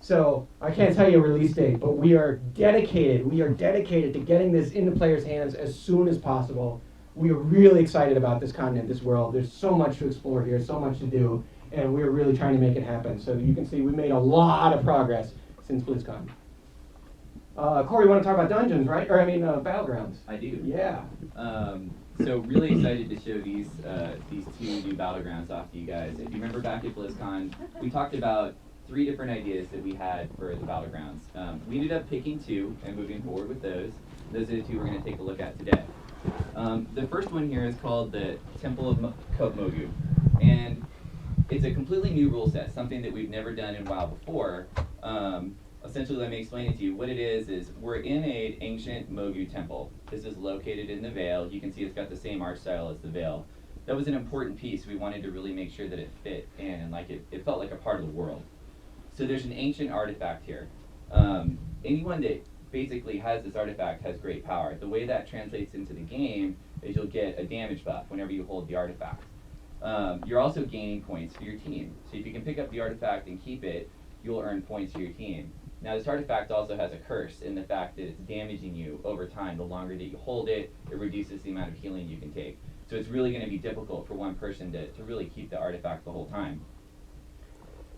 So I can't tell you a release date, but we are dedicated to getting this into players' hands as soon as possible. We are really excited about this continent, this world. There's so much to explore here, so much to do, and we're really trying to make it happen. So you can see we made a lot of progress since BlizzCon. Corey, you want to talk about dungeons, right? Or battlegrounds. I do. Yeah. So really excited to show these two new battlegrounds off to you guys. If you remember back at BlizzCon, we talked about 3 different ideas that we had for the battlegrounds. We ended up picking 2 and moving forward with those. Those are the 2 we're going to take a look at today. The first one here is called the Temple of Mogu, and it's a completely new rule set, something that we've never done in WoW before. Essentially, let me explain it to you. What it is we're in an ancient Mogu temple. This is located in the Vale. You can see it's got the same art style as the Vale. That was an important piece. We wanted to really make sure that it fit in and it felt like a part of the world. So there's an ancient artifact here. Anyone that basically has this artifact has great power. The way that translates into the game is you'll get a damage buff whenever you hold the artifact. You're also gaining points for your team. So if you can pick up the artifact and keep it, you'll earn points for your team. Now this artifact also has a curse in the fact that it's damaging you over time. The longer that you hold it, it reduces the amount of healing you can take. So it's really going to be difficult for one person to really keep the artifact the whole time.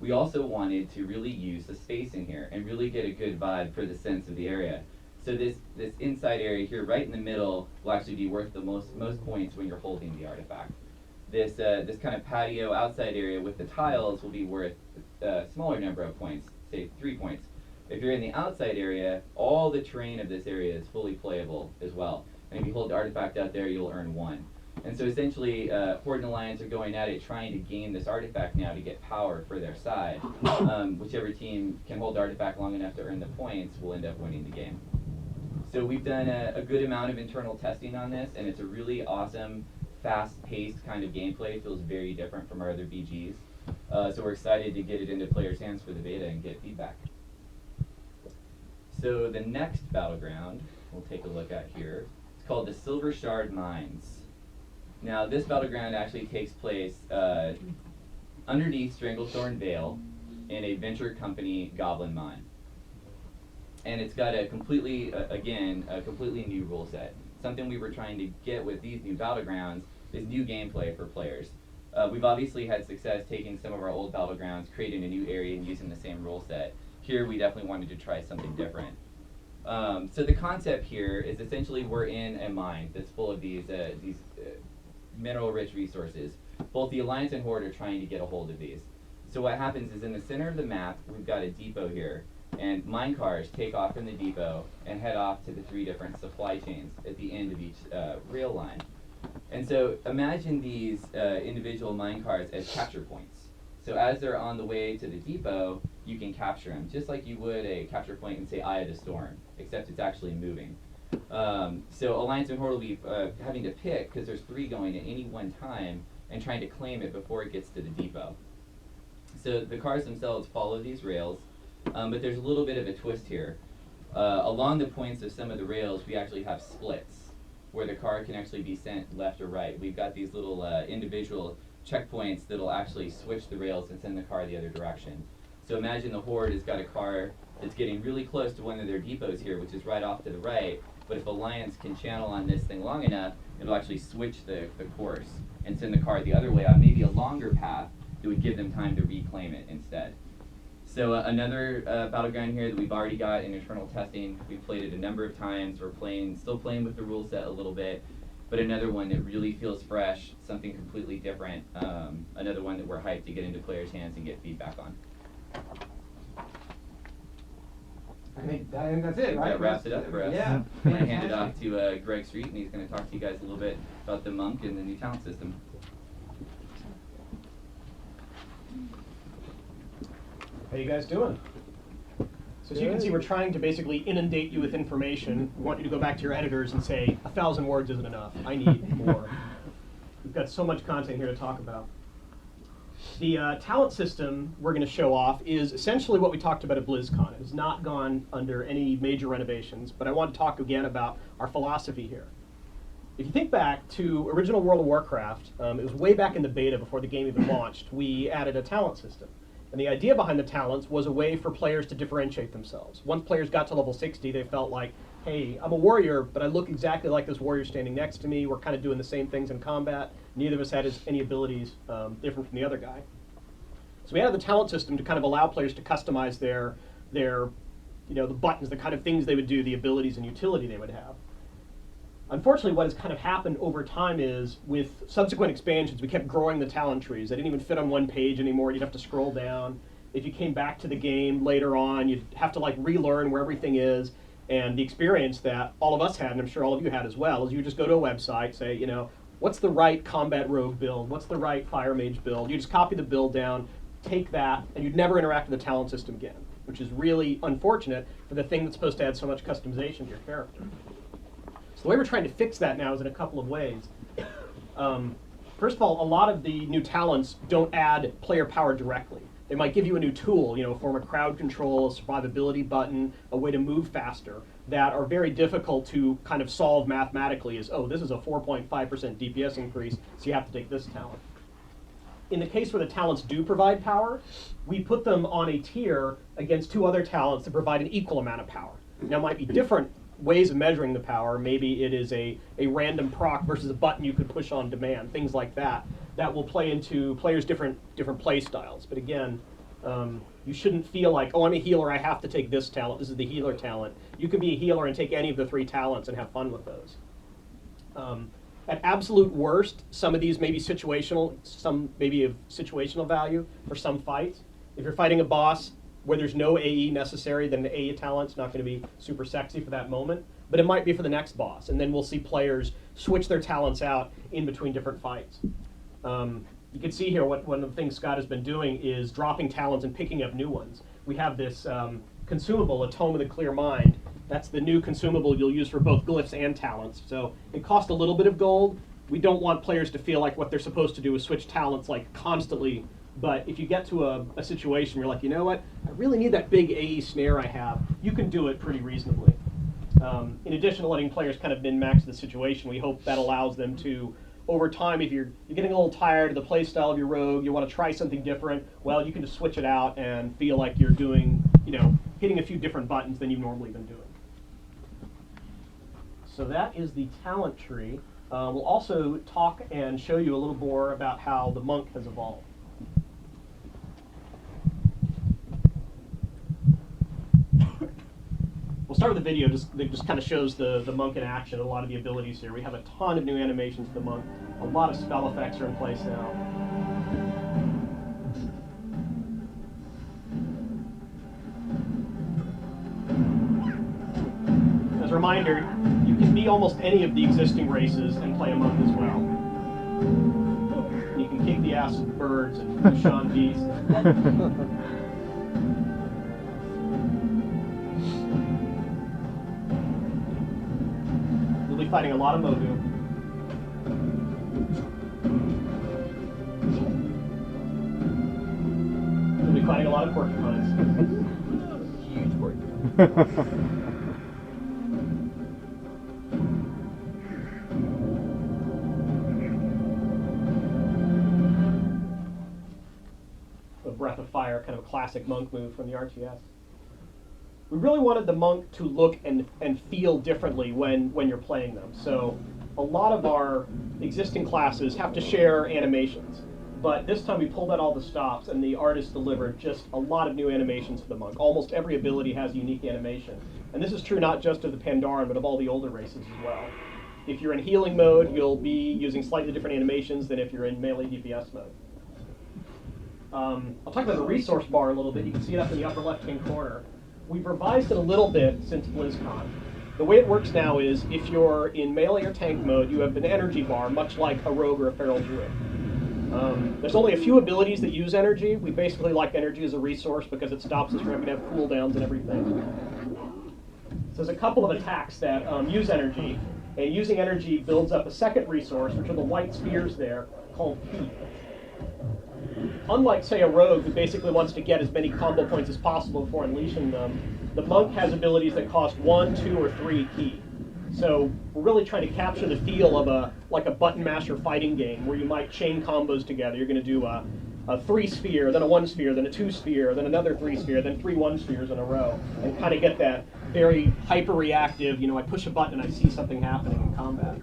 We also wanted to really use the space in here and really get a good vibe for the sense of the area. So this inside area here, right in the middle, will actually be worth the most points when you're holding the artifact. This kind of patio outside area with the tiles will be worth a smaller number of points, say 3 points. If you're in the outside area, all the terrain of this area is fully playable as well. And if you hold the artifact out there, you'll earn 1. And so essentially, Horde and Alliance are going at it, trying to gain this artifact now to get power for their side. Whichever team can hold the artifact long enough to earn the points will end up winning the game. So we've done a good amount of internal testing on this, and it's a really awesome, fast-paced kind of gameplay. It feels very different from our other BGs. So we're excited to get it into players' hands for the beta and get feedback. So the next battleground we'll take a look at here, it's called the Silver Shard Mines. Now this battleground actually takes place underneath Stranglethorn Vale in a venture company goblin mine. And it's got a completely, again, a completely new rule set. Something we were trying to get with these new battlegrounds is new gameplay for players. We've obviously had success taking some of our old battlegrounds, creating a new area and using the same rule set. Here we definitely wanted to try something different. So the concept here is essentially we're in a mine that's full of these mineral-rich resources. Both the Alliance and Horde are trying to get a hold of these. So what happens is in the center of the map, we've got a depot here, and mine cars take off from the depot and head off to the 3 different supply chains at the end of each rail line. And so imagine these individual mine cars as capture points. So as they're on the way to the depot, you can capture them, just like you would a capture point in, say, Eye of the Storm, except it's actually moving. So Alliance and Horde will be having to pick, because there's 3 going at any one time, and trying to claim it before it gets to the depot. So the cars themselves follow these rails, but there's a little bit of a twist here. Along the points of some of the rails, we actually have splits, where the car can actually be sent left or right. We've got these little individual checkpoints that'll actually switch the rails and send the car the other direction. So imagine the Horde has got a car that's getting really close to one of their depots here, which is right off to the right, but if Alliance can channel on this thing long enough, it'll actually switch the course and send the car the other way on maybe a longer path that would give them time to reclaim it instead. So another battleground here that we've already got in internal testing. We've played it a number of times. We're still playing with the rule set a little bit, but another one that really feels fresh, something completely different. Another one that we're hyped to get into players' hands and get feedback on. I think that's it, right? That wraps it up for us. Yeah. I'm going to hand it off to Greg Street, and he's going to talk to you guys a little bit about the Monk and the new talent system. How you guys doing? So as you can see, we're trying to basically inundate you with information. We want you to go back to your editors and say, 1,000 words isn't enough. I need more. We've got so much content here to talk about. The talent system we're going to show off is essentially what we talked about at BlizzCon. It has not gone under any major renovations, but I want to talk again about our philosophy here. If you think back to original World of Warcraft, it was way back in the beta before the game even launched, we added a talent system. And the idea behind the talents was a way for players to differentiate themselves. Once players got to level 60, they felt like, hey, I'm a warrior, but I look exactly like this warrior standing next to me. We're kind of doing the same things in combat. Neither of us had any abilities different from the other guy. So we added the talent system to kind of allow players to customize their the buttons, the kind of things they would do, the abilities and utility they would have. Unfortunately, what has kind of happened over time is, with subsequent expansions, we kept growing the talent trees. They didn't even fit on one page anymore. You'd have to scroll down. If you came back to the game later on, you'd have to relearn where everything is. And the experience that all of us had, and I'm sure all of you had as well, is you just go to a website, say, what's the right combat rogue build? What's the right fire mage build? You just copy the build down, take that, and you'd never interact with the talent system again, which is really unfortunate for the thing that's supposed to add so much customization to your character. So the way we're trying to fix that now is in a couple of ways. First of all, a lot of the new talents don't add player power directly. They might give you a new tool, a form of crowd control, a survivability button, a way to move faster, that are very difficult to kind of solve mathematically as, oh, this is a 4.5% DPS increase, so you have to take this talent. In the case where the talents do provide power, we put them on a tier against 2 other talents that provide an equal amount of power. Now, it might be different ways of measuring the power. Maybe it is a random proc versus a button you could push on demand, things like that. That will play into players' different play styles. But again, you shouldn't feel like, oh, I'm a healer, I have to take this talent. This is the healer talent. You can be a healer and take any of the 3 talents and have fun with those. At absolute worst, some of these may be situational, some maybe of situational value for some fights. If you're fighting a boss where there's no AE necessary, then the AE talent's not going to be super sexy for that moment. but it might be for the next boss. And then we'll see players switch their talents out in between different fights. You can see here one of the things Scott has been doing is dropping talents and picking up new ones. We have this consumable, a Tome of the Clear Mind. That's the new consumable you'll use for both glyphs and talents. So it costs a little bit of gold. We don't want players to feel like what they're supposed to do is switch talents like constantly. But if you get to a situation where you're like, you know what, I really need that big AE snare I have, you can do it pretty reasonably. In addition to letting players kind of min-max the situation, we hope that allows them to, over time, if you're getting a little tired of the play style of your rogue, you want to try something different, well, you can just switch it out and feel like you're doing, hitting a few different buttons than you've normally been doing. So that is the talent tree. We'll also talk and show you a little more about how the monk has evolved. We'll start with the video. That just kind of shows the monk in action, a lot of the abilities here. We have a ton of new animations for the monk. A lot of spell effects are in place now. As a reminder, you can be almost any of the existing races and play a monk as well. And you can kick the ass of birds and Kushan beasts. You'll be fighting a lot of Mogu. You'll be fighting a lot of porcupines. Huge porcupine. Breath of Fire, kind of a classic monk move from the RTS. We really wanted the monk to look and feel differently when you're playing them. So a lot of our existing classes have to share animations. But this time we pulled out all the stops and the artist delivered just a lot of new animations for the monk. Almost every ability has a unique animation. And this is true not just of the Pandaren, but of all the older races as well. If you're in healing mode, you'll be using slightly different animations than if you're in melee DPS mode. I'll talk about the resource bar a little bit. You can see it up in the upper left-hand corner. We've revised it a little bit since BlizzCon. The way it works now is if you're in melee or tank mode, you have an energy bar, much like a rogue or a feral druid. There's only a few abilities that use energy. We basically like energy as a resource because it stops us from having to have cooldowns and everything. So there's a couple of attacks that use energy, and using energy builds up a second resource, which are the white spheres there, called Ki. Unlike, say, a rogue who basically wants to get as many combo points as possible before unleashing them, the monk has abilities that cost 1, 2, or 3 Ki. So we're really trying to capture the feel of like a button masher fighting game where you might chain combos together. You're going to do a 3 sphere, then a 1 sphere, then a 2 sphere, then another 3 sphere, then 3 1 spheres in a row, and kind of get that very hyper-reactive, I push a button and I see something happening in combat.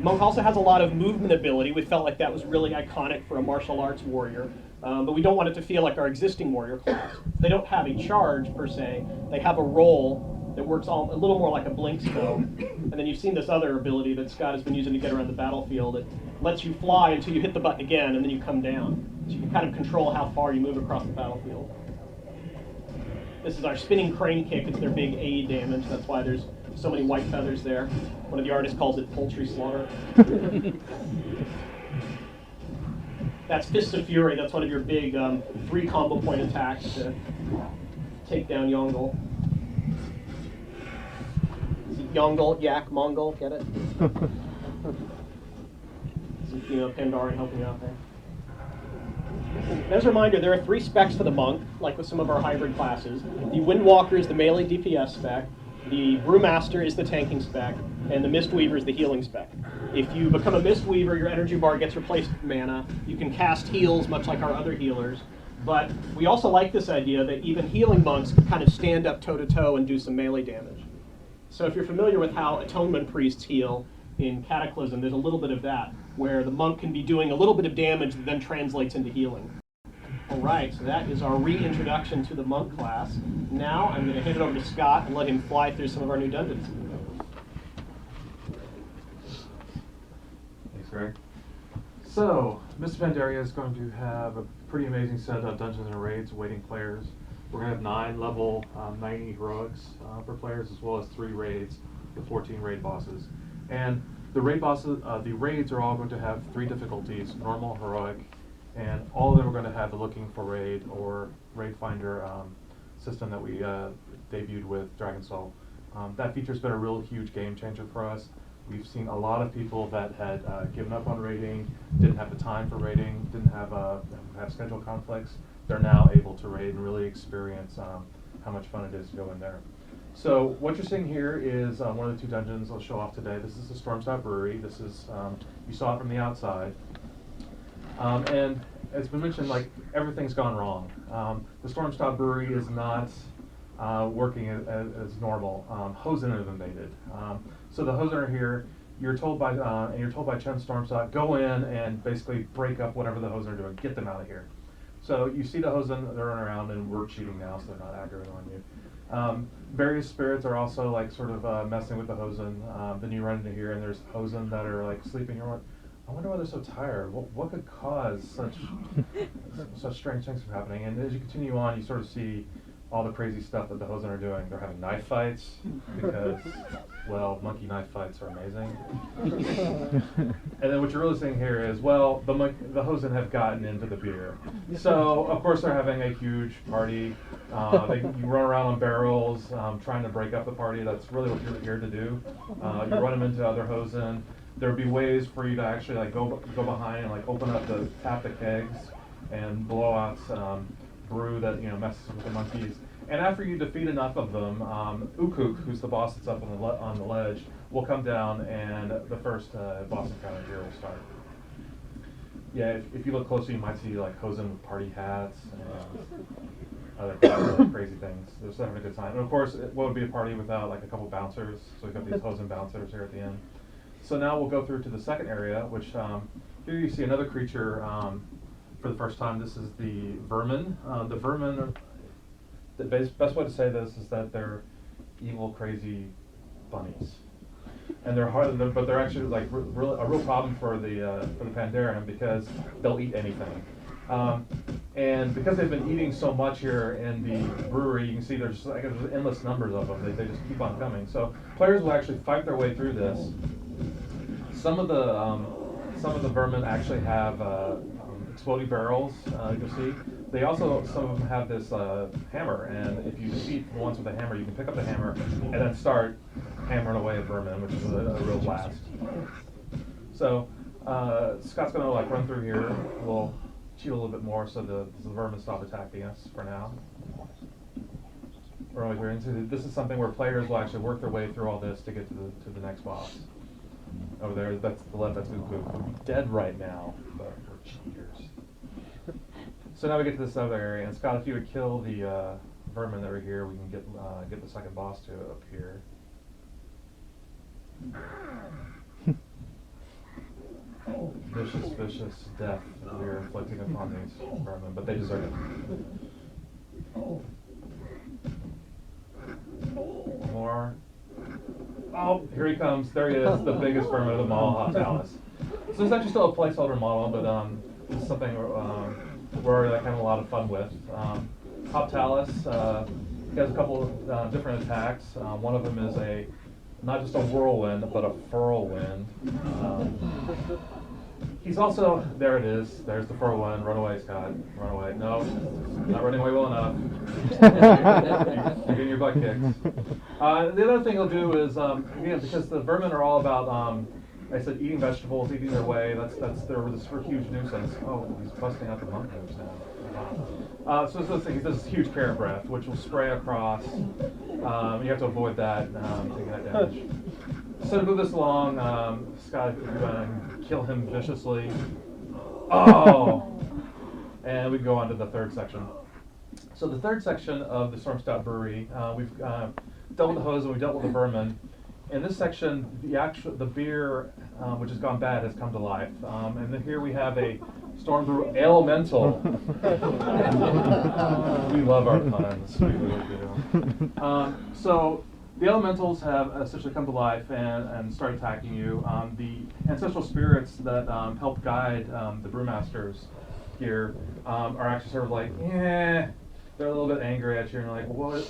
Monk also has a lot of movement ability. We felt like that was really iconic for a martial arts warrior, but we don't want it to feel like our existing warrior class. They don't have a charge, per se. They have a roll that works a little more like a blink spell. And then you've seen this other ability that Scott has been using to get around the battlefield. It lets you fly until you hit the button again, and then you come down. So you can kind of control how far you move across the battlefield. This is our spinning crane kick. It's their big AE damage. That's why there's so many white feathers there. One of the artists calls it poultry slaughter. That's Fist of Fury. That's one of your big 3 combo point attacks to take down Yongle. Yongle, Yak, Mongol, get it? Pandaren helping out there. As a reminder, there are 3 specs for the monk, like with some of our hybrid classes. The Windwalker is the melee DPS spec. The Brewmaster is the tanking spec, and the Mistweaver is the healing spec. If you become a Mistweaver, your energy bar gets replaced with mana. You can cast heals, much like our other healers. But we also like this idea that even healing monks can kind of stand up toe-to-toe and do some melee damage. So if you're familiar with how Atonement Priests heal in Cataclysm, there's a little bit of that, where the monk can be doing a little bit of damage that then translates into healing. All right, so that is our reintroduction to the monk class. Now I'm going to hand it over to Scott and let him fly through some of our new dungeons. Thanks, Greg. So, Mist of Pandaria is going to have a pretty amazing set of dungeons and raids awaiting players. We're going to have 9 level 90 heroics for players, as well as 3 raids with 14 raid bosses. And the raid bosses, the raids are all going to have 3 difficulties: normal, heroic, and all of them are going to have the looking for raid or raid finder system that we debuted with Dragon Soul. That feature's been a real huge game changer for us. We've seen a lot of people that had given up on raiding, didn't have the time for raiding, didn't have schedule conflicts. They're now able to raid and really experience how much fun it is to go in there. So what you're seeing here is one of the 2 dungeons I'll show off today. This is the Stormstop Brewery. This is, you saw it from the outside. And as we mentioned, like, everything's gone wrong. The Stormstop Brewery is not working as normal. Hosen have invaded. So the Hosen are here. You're told by Chen Stormstop, go in and basically break up whatever the Hosen are doing. Get them out of here. So you see the Hosen, they're running around, and we're cheating now, so they're not aggroing on you. Various spirits are also like sort of messing with the Hosen. Then you run into here, and there's Hosen that are like sleeping. You're like, I wonder why they're so tired. What could cause such strange things from happening? And as you continue on, you sort of see all the crazy stuff that the Hosen are doing. They're having knife fights because, well, monkey knife fights are amazing. And then what you're really seeing here is, well, the Hosen have gotten into the beer. So, of course, they're having a huge party. You run around on barrels trying to break up the party. That's really what you're here to do. You run them into other Hosen. There would be ways for you to actually like go behind and like tap the kegs and blow out brew that messes with the monkeys. And after you defeat enough of them, Ukuk, who's the boss that's up on the ledge, will come down, and the first boss encounter here will start. Yeah, if you look closely, you might see like Hosen with party hats and other crazy things. They're just having a good time. And of course, what would be a party without like a couple bouncers? So we've got these Hosen bouncers here at the end. So now we'll go through to the second area, which here you see another creature for the first time. This is the vermin. The vermin, the best way to say this is that they're evil, crazy bunnies. And they're hard, but they're actually like a real problem for the Pandarian because they'll eat anything. And because they've been eating so much here in the brewery, you can see there's endless numbers of them. They just keep on coming. So players will actually fight their way through this. Some of the vermin actually have exploding barrels. You'll see. They also, some of them have this hammer, and if you defeat the ones with the hammer, you can pick up the hammer and then start hammering away at vermin, which is a real blast. So Scott's gonna like run through here. We'll cheat a little bit more so the vermin stop attacking us for now. We're over here. This is something where players will actually work their way through all this to get to the next boss. Over there, that's the left. That's Ukuk. We're dead right now, but we're cheaters. So now we get to this other area, and Scott, if you would kill the vermin that are here, we can get the second boss to appear. Vicious death that we are inflicting upon these vermin, but they deserve it. More. Oh, here he comes. There he is, the biggest vermin of them all, Hot Talus. So this is actually still a placeholder model, but this is something we're like having a lot of fun with. Hot Talus, he has a couple of different attacks. One of them is not just a whirlwind, but a whirlwind. He's also, there it is, there's the whirlwind. Run away, Scott. Run away. No, not running away well enough. You're getting your butt kicked. The other thing he'll do is, again, because the vermin are all about, I said, eating vegetables, eating their way. They're this huge nuisance. Oh, he's busting out the monk moves now. So this thing, he does this huge carrot breath, which will spray across. You have to avoid that, taking that damage. So to move this along, Scott, you're going to kill him viciously. Oh! And we go on to the third section. So the third section of the Stormstop Brewery, we've dealt with the hose and we've dealt with the vermin. In this section, the beer, which has gone bad, has come to life. And then here we have a Storm Brew Elemental. We love our puns. We really do. So the elementals have essentially come to life and start attacking you. The ancestral spirits that help guide the brewmasters here are actually sort of like, they're a little bit angry at you, and you're like, well,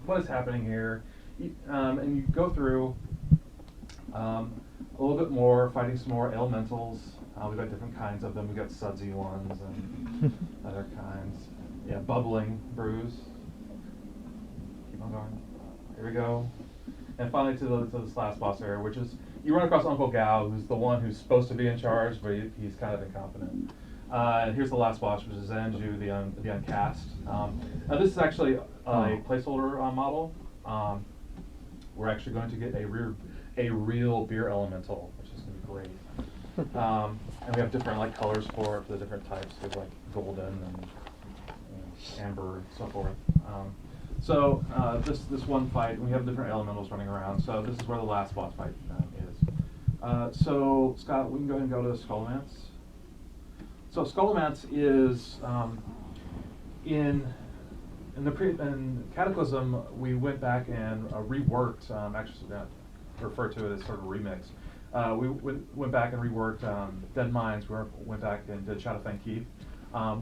what is happening here? And you go through a little bit more, fighting some more elementals. We've got different kinds of them. We've got sudsy ones and other kinds. Yeah, bubbling brews. Keep on going. Here we go. And finally to this last boss area, which is, you run across Uncle Gao, who's the one who's supposed to be in charge, but he's kind of incompetent. And here's the last boss, which is Zanju, the Uncast. Now this is actually a placeholder model. We're actually going to get a real beer elemental, which is going to be great. And we have different like colors for the different types. There's like golden and amber and so forth. So this one fight, we have different elementals running around. So this is where the last boss fight is. So Scott, we can go ahead and go to Skullmance. So Skullmance is in Cataclysm. We went back and reworked. Actually, refer to it as sort of a remix. We went back and reworked Dead Mines. We went back and did Shadowfang Keep.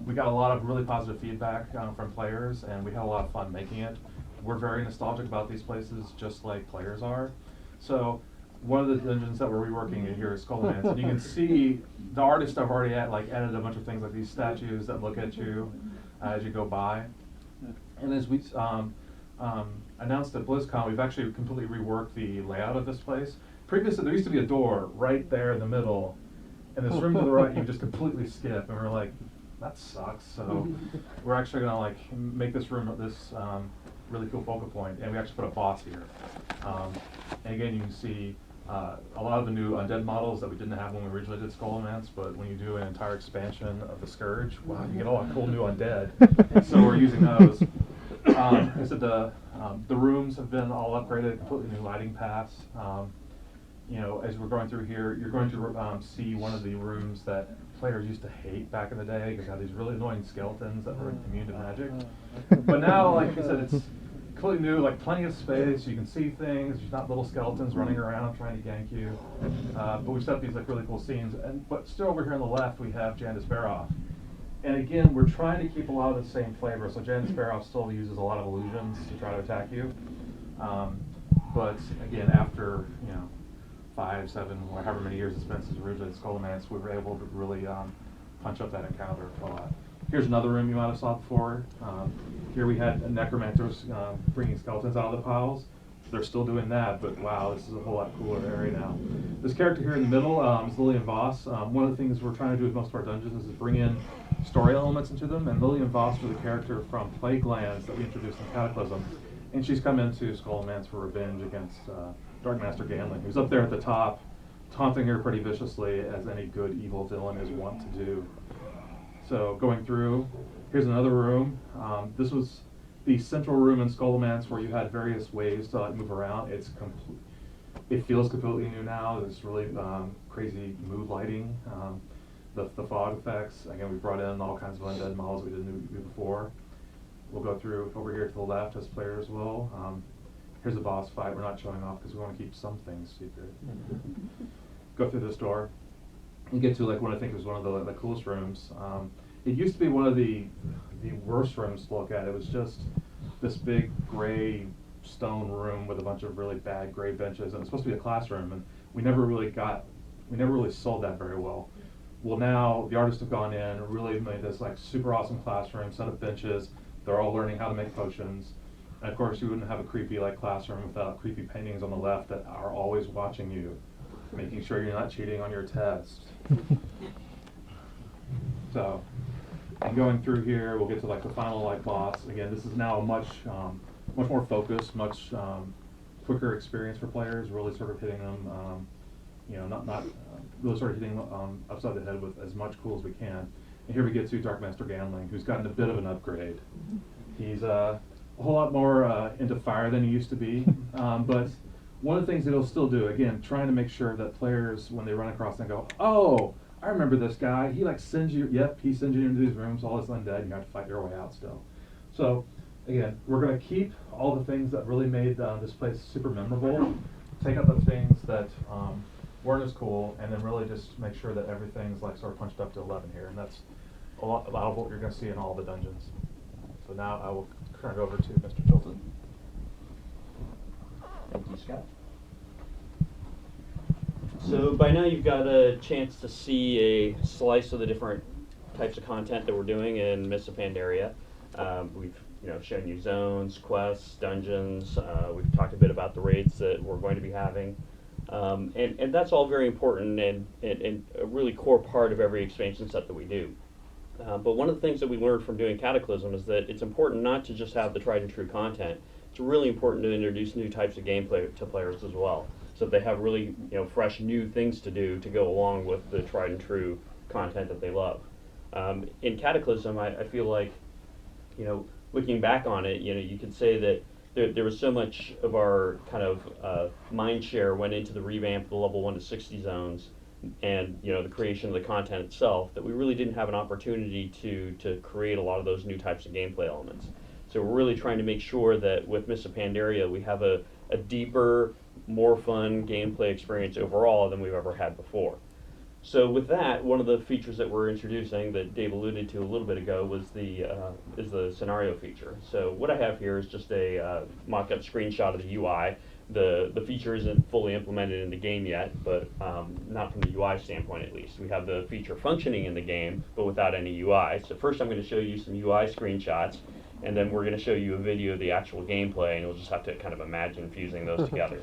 We got a lot of really positive feedback from players, and we had a lot of fun making it. We're very nostalgic about these places, just like players are. So one of the dungeons that we're reworking in here is Skullmance, and you can see the artists have already added a bunch of things like these statues that look at you as you go by. And as we announced at BlizzCon, we've actually completely reworked the layout of this place. Previously, there used to be a door right there in the middle, and this room to the right you just completely skip, and we're like, that sucks. So we're actually gonna make this room this really cool focal point, and we actually put a boss here. And again, you can see a lot of the new undead models that we didn't have when we originally did Skullmance, but when you do an entire expansion of the Scourge, wow, you get all that cool new undead. So we're using those. I said the rooms have been all upgraded, completely new lighting paths. As we're going through here, you're going to see one of the rooms that players used to hate back in the day because they had these really annoying skeletons that were immune to magic. But now, like I said, it's completely new, plenty of space. You can see things. There's not little skeletons running around trying to gank you. But we set up these really cool scenes. But still over here on the left, we have Jandis Baroff. And again, we're trying to keep a lot of the same flavor. So Jandis Baroff still uses a lot of illusions to try to attack you. But again, after 5, 7, or however many years it's been since originally Skullmance, we were able to really punch up that encounter a lot. Here's another room you might have saw before. Here we had necromancers bringing skeletons out of the piles. They're still doing that, but wow, this is a whole lot cooler area now. This character here in the middle is Lillian Voss. One of the things we're trying to do with most of our dungeons is bring in story elements into them, and Lillian Voss was a character from Plaguelands that we introduced in Cataclysm, and she's come into Skullmance for revenge against Dark Master Ganling, who's up there at the top, taunting her pretty viciously, as any good evil villain is wont to do. So going through, here's another room. This was the central room in Skullmance where you had various ways to move around. It feels completely new now. There's really crazy mood lighting, the fog effects. Again, we brought in all kinds of undead models we didn't do before. We'll go through over here to the left as players will. Here's a boss fight we're not showing off because we want to keep some things secret. Go through this door and get to what I think was one of the coolest rooms. It used to be one of the worst rooms to look at. It was just this big gray stone room with a bunch of really bad gray benches, and it's supposed to be a classroom, and we never really sold that very well. Well, now the artists have gone in and really made this super awesome classroom, set of benches. They're all learning how to make potions. And of course, you wouldn't have a creepy classroom without creepy paintings on the left that are always watching you, making sure you're not cheating on your test. So, and going through here, we'll get to the final boss. Again, this is now a much more focused, much quicker experience for players. Really sort of hitting them, not really sort of hitting them upside the head with as much cool as we can. And here we get to Dark Master Ganling, who's gotten a bit of an upgrade. He's a whole lot more into fire than he used to be, but one of the things that he'll still do, again, trying to make sure that players, when they run across and go, oh, I remember this guy, he sends you, he sends you into these rooms, all this undead, and you have to fight your way out still. So, again, we're going to keep all the things that really made this place super memorable, take out the things that weren't as cool, and then really just make sure that everything's sort of punched up to 11 here, and that's a lot of what you're going to see in all the dungeons. So now I will turn it over to Mr. Tilton. Thank you, Scott. So by now you've got a chance to see a slice of the different types of content that we're doing in Mists of Pandaria. We've shown you zones, quests, dungeons. We've talked a bit about the raids that we're going to be having. And that's all very important and a really core part of every expansion set that we do. But one of the things that we learned from doing Cataclysm is that it's important not to just have the tried and true content. It's really important to introduce new types of gameplay to players as well, so that they have really fresh new things to do to go along with the tried and true content that they love. In Cataclysm, I feel like, looking back on it, you could say that there was so much of our kind of mind share went into the revamp of the level 1 to 60 zones and the creation of the content itself, that we really didn't have an opportunity to create a lot of those new types of gameplay elements. So we're really trying to make sure that with Mists of Pandaria we have a deeper, more fun gameplay experience overall than we've ever had before. So with that, one of the features that we're introducing that Dave alluded to a little bit ago was is the scenario feature. So what I have here is just a mock-up screenshot of the UI. The feature isn't fully implemented in the game yet, but not from the UI standpoint at least. We have the feature functioning in the game, but without any UI. So first I'm going to show you some UI screenshots, and then we're going to show you a video of the actual gameplay, and you'll just have to kind of imagine fusing those together.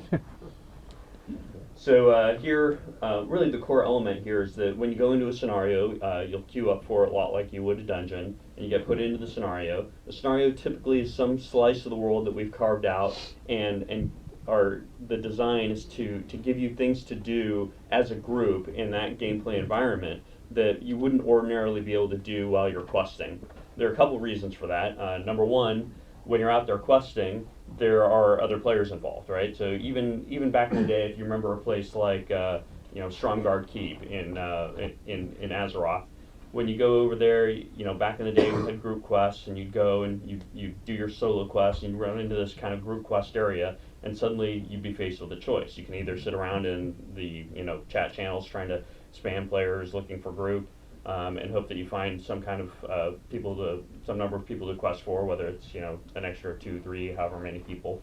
So here, really the core element here is that when you go into a scenario, you'll queue up for it a lot like you would a dungeon, and you get put into the scenario. The scenario typically is some slice of the world that we've carved out, and the design is to give you things to do as a group in that gameplay environment that you wouldn't ordinarily be able to do while you're questing. There are a couple reasons for that. Number one, when you're out there questing, there are other players involved, right? So even back in the day, if you remember a place like Stromgarde Keep in Azeroth, when you go over there, back in the day we had group quests, and you'd go and you do your solo quest, and you run into this kind of group quest area, and suddenly you'd be faced with a choice. You can either sit around in the chat channels trying to spam players looking for group, and hope that you find some kind of some number of people to quest for, whether it's an extra 2, 3, however many people,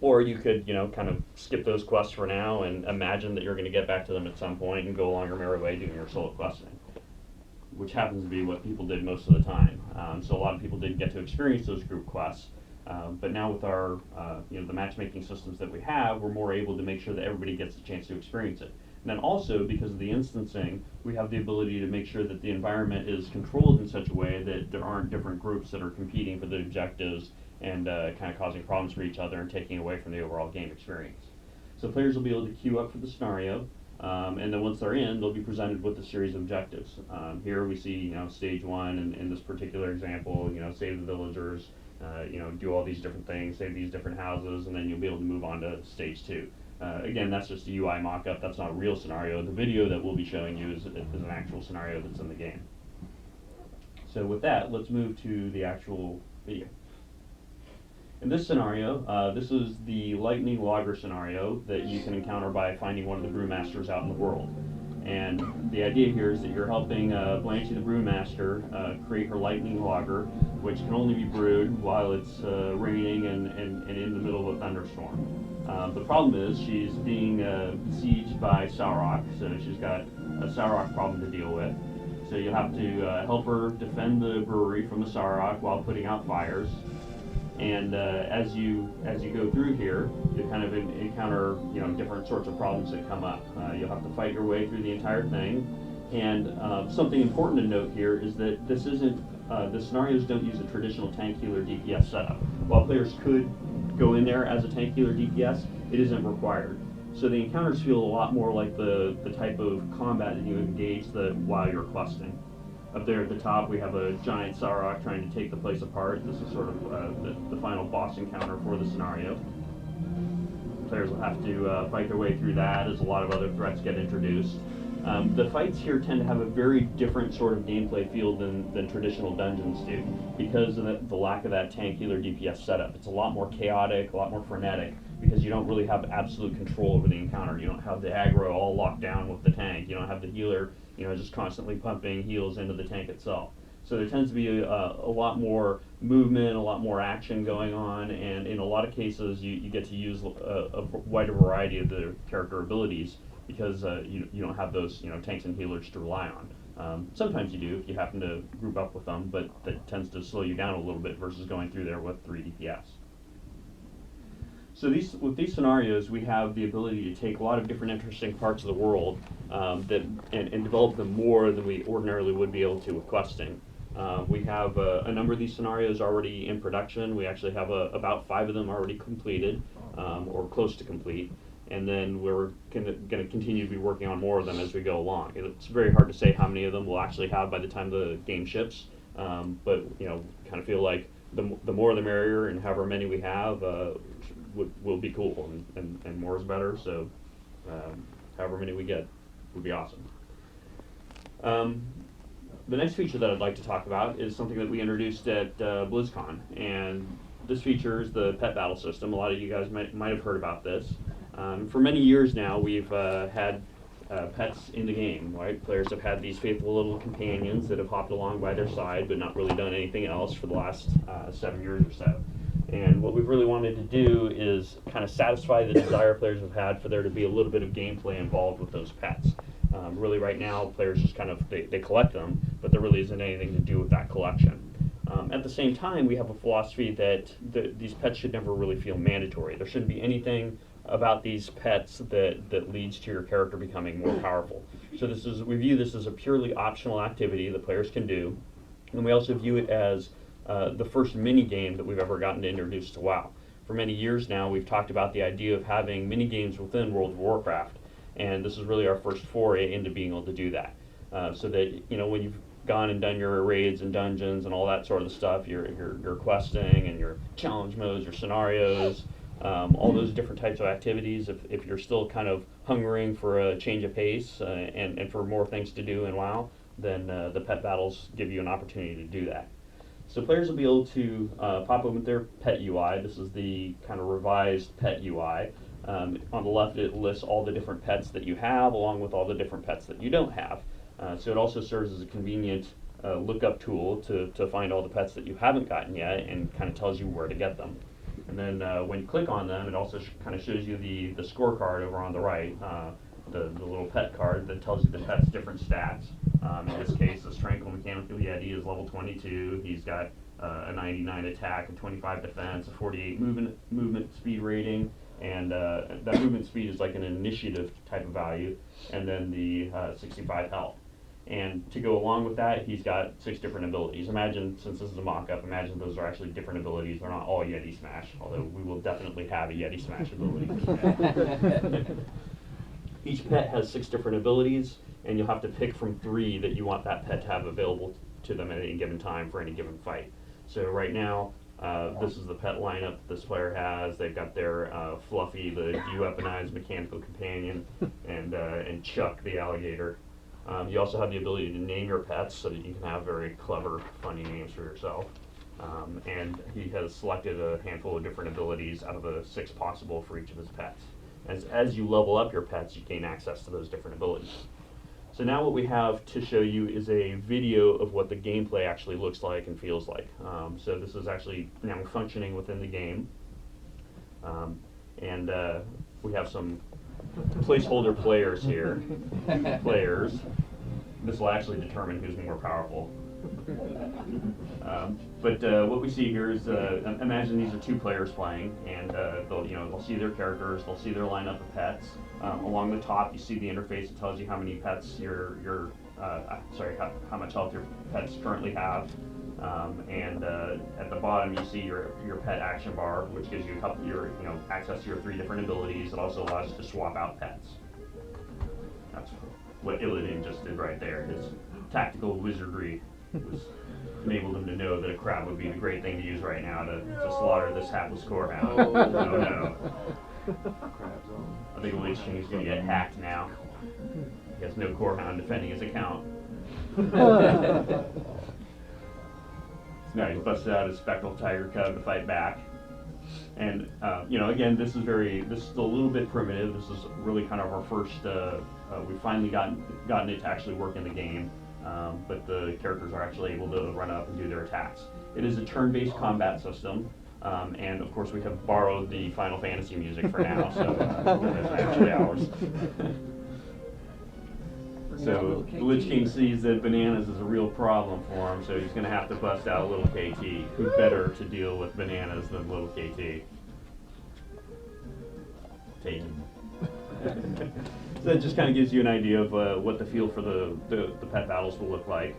or you could kind of skip those quests for now and imagine that you're going to get back to them at some point and go along your merry way doing your solo questing, which happens to be what people did most of the time. So a lot of people didn't get to experience those group quests, but now with our the matchmaking systems that we have, we're more able to make sure that everybody gets a chance to experience it. And then also, because of the instancing, we have the ability to make sure that the environment is controlled in such a way that there aren't different groups that are competing for the objectives and kind of causing problems for each other and taking away from the overall game experience. So players will be able to queue up for the scenario, and then once they're in, they'll be presented with a series of objectives. Here we see, stage 1, and in this particular example, save the villagers, do all these different things, save these different houses, and then you'll be able to move on to stage 2. Again, that's just a UI mock-up. That's not a real scenario. The video that we'll be showing you is an actual scenario that's in the game. So with that, let's move to the actual video. In this scenario, this is the lightning logger scenario that you can encounter by finding one of the brewmasters out in the world. And the idea here is that you're helping Blanche the brewmaster create her lightning logger, which can only be brewed while it's raining and in the middle of a thunderstorm. The problem is she's being besieged by Sauroch, so she's got a Sauroch problem to deal with. So you'll have to help her defend the brewery from the Sauroch while putting out fires. And as you go through here, you kind of encounter different sorts of problems that come up. You'll have to fight your way through the entire thing. And something important to note here is that this isn't the scenarios don't use a traditional tank healer DPS setup. While players could go in there as a tank healer DPS, it isn't required. So the encounters feel a lot more like the type of combat that you engage while you're questing. Up there at the top, we have a giant Sauroch trying to take the place apart. This is sort of the final boss encounter for the scenario. Players will have to fight their way through that as a lot of other threats get introduced. The fights here tend to have a very different sort of gameplay feel than traditional dungeons do, because of the lack of that tank healer DPS setup. It's a lot more chaotic, a lot more frenetic, because you don't really have absolute control over the encounter. You don't have the aggro all locked down with the tank. You don't have the healer just constantly pumping heals into the tank itself. So there tends to be a lot more movement, a lot more action going on, and in a lot of cases you get to use a wider variety of the character abilities because you don't have those tanks and healers to rely on. Sometimes you do if you happen to group up with them, but that tends to slow you down a little bit versus going through there with 3 DPS. So with these scenarios, we have the ability to take a lot of different interesting parts of the world and develop them more than we ordinarily would be able to with questing. We have a number of these scenarios already in production. We actually have about 5 of them already completed or close to complete. And then we're going to continue to be working on more of them as we go along. It's very hard to say how many of them we'll actually have by the time the game ships, but kind of feel like the more the merrier, and however many we have will be cool, and more is better. So however many we get would be awesome. The next feature that I'd like to talk about is something that we introduced at BlizzCon, and this feature is the pet battle system. A lot of you guys might have heard about this. For many years now, we've had pets in the game, right? Players have had these faithful little companions that have hopped along by their side, but not really done anything else for the last 7 years or so. And what we've really wanted to do is kind of satisfy the desire players have had for there to be a little bit of gameplay involved with those pets. Really right now, players just kind of, they collect them, but there really isn't anything to do with that collection. At the same time, we have a philosophy that these pets should never really feel mandatory. There shouldn't be anything about these pets that leads to your character becoming more powerful. So we view this as a purely optional activity that players can do, and we also view it as the first mini game that we've ever gotten to introduce to WoW. For many years now, we've talked about the idea of having mini games within World of Warcraft, and this is really our first foray into being able to do that. So that when you've gone and done your raids and dungeons and all that sort of stuff, your questing and your challenge modes, your scenarios, all those different types of activities, if you're still kind of hungering for a change of pace and for more things to do in WoW, then the pet battles give you an opportunity to do that. So players will be able to pop open their pet UI. This is the kind of revised pet UI. On the left, it lists all the different pets that you have, along with all the different pets that you don't have. So it also serves as a convenient lookup tool to find all the pets that you haven't gotten yet, and kind of tells you where to get them. And then when you click on them, it also kind of shows you the scorecard over on the right, the little pet card that tells you the pet's different stats. In this case, this Tranquil Mechanical Yeti is level 22. He's got a 99 attack, a 25 defense, a 48 movement speed rating, and that movement speed is like an initiative type of value, and then the 65 health. And to go along with that, he's got 6 different abilities. Imagine, since this is a mock-up, imagine those are actually different abilities. They're not all Yeti Smash, although we will definitely have a Yeti Smash ability. Each pet has 6 different abilities, and you'll have to pick from 3 that you want that pet to have available to them at any given time for any given fight. So right now, this is the pet lineup this player has. They've got their Fluffy, the de-weaponized mechanical companion, and Chuck, the alligator. You also have the ability to name your pets so that you can have very clever, funny names for yourself. And he has selected a handful of different abilities out of the 6 possible for each of his pets. As you level up your pets, you gain access to those different abilities. So now what we have to show you is a video of what the gameplay actually looks like and feels like. So this is actually now functioning within the game. And we have some placeholder players here. Players. This will actually determine who's more powerful. But what we see here is, imagine these are 2 players playing, and they'll see their characters, they'll see their lineup of pets. Along the top, you see the interface that tells you how many pets how much health your pets currently have. And at the bottom, you see your pet action bar, which gives you access to your 3 different abilities. It also allows you to swap out pets. That's what Illidan just did right there. His tactical wizardry enabled him to know that a crab would be the great thing to use right now to slaughter this hapless corehound. Oh no. I think Lich King is going to get hacked now. He has no corehound defending his account. Now he's busted out his spectral tiger cub to fight back. And again, this is a little bit primitive. This is really kind of our first. We've finally gotten it to actually work in the game. but the characters are actually able to run up and do their attacks. It is a turn-based combat system, and of course we have borrowed the Final Fantasy music for now, so it's actually ours. So the Lich King sees that bananas is a real problem for him, so he's going to have to bust out little KT. Who better to deal with bananas than little KT? Taken. So that just kind of gives you an idea of what the feel for the pet battles will look like.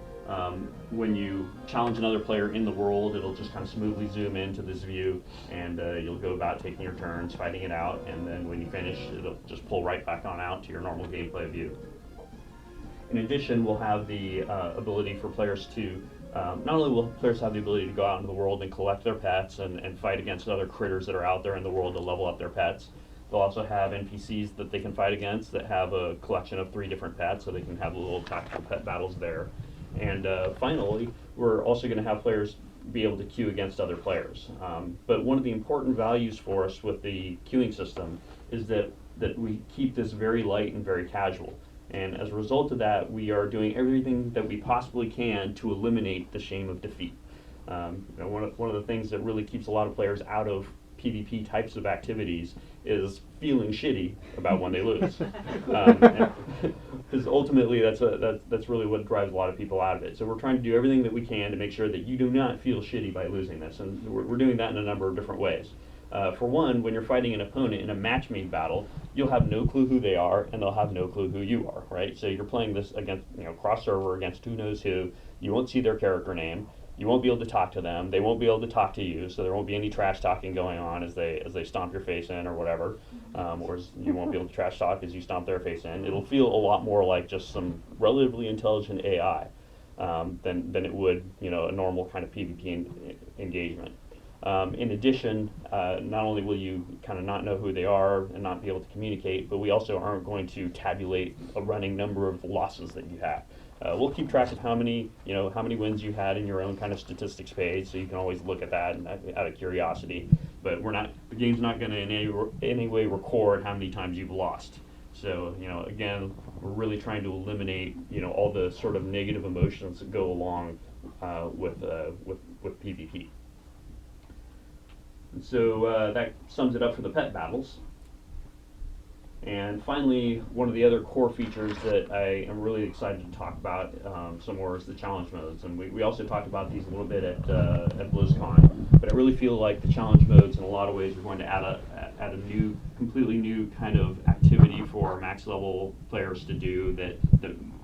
When you challenge another player in the world, it'll just kind of smoothly zoom into this view, and you'll go about taking your turns, fighting it out, and then when you finish, it'll just pull right back on out to your normal gameplay view. In addition, we'll have the ability for players to, not only will players have the ability to go out into the world and collect their pets and fight against other critters that are out there in the world to level up their pets, they'll also have NPCs that they can fight against that have a collection of 3 different pets, so they can have little tactical pet battles there. And finally, we're also going to have players be able to queue against other players. But one of the important values for us with the queuing system is that we keep this very light and very casual. And as a result of that, we are doing everything that we possibly can to eliminate the shame of defeat. One of the things that really keeps a lot of players out of PvP types of activities is feeling shitty about when they lose, because ultimately that's really what drives a lot of people out of it. So we're trying to do everything that we can to make sure that you do not feel shitty by losing this, and we're doing that in a number of different ways. For one, when you're fighting an opponent in a match-made battle, you'll have no clue who they are, and they'll have no clue who you are, right? So you're playing this against, cross-server against who knows who. You won't see their character name. You won't be able to talk to them. They won't be able to talk to you, so there won't be any trash talking going on as they stomp your face in or whatever. Or you won't be able to trash talk as you stomp their face in. It'll feel a lot more like just some relatively intelligent AI than it would, a normal kind of PvP engagement. In addition, not only will you kind of not know who they are and not be able to communicate, but we also aren't going to tabulate a running number of losses that you have. We'll keep track of how many wins you had in your own kind of statistics page, so you can always look at that out of curiosity. But the game's not going to in any way record how many times you've lost. So, again, we're really trying to eliminate, all the sort of negative emotions that go along with PvP. And so that sums it up for the pet battles. And finally, one of the other core features that I am really excited to talk about some more is the challenge modes. And we also talked about these a little bit at BlizzCon. But I really feel like the challenge modes, in a lot of ways, are going to add a completely new kind of activity for max level players to do that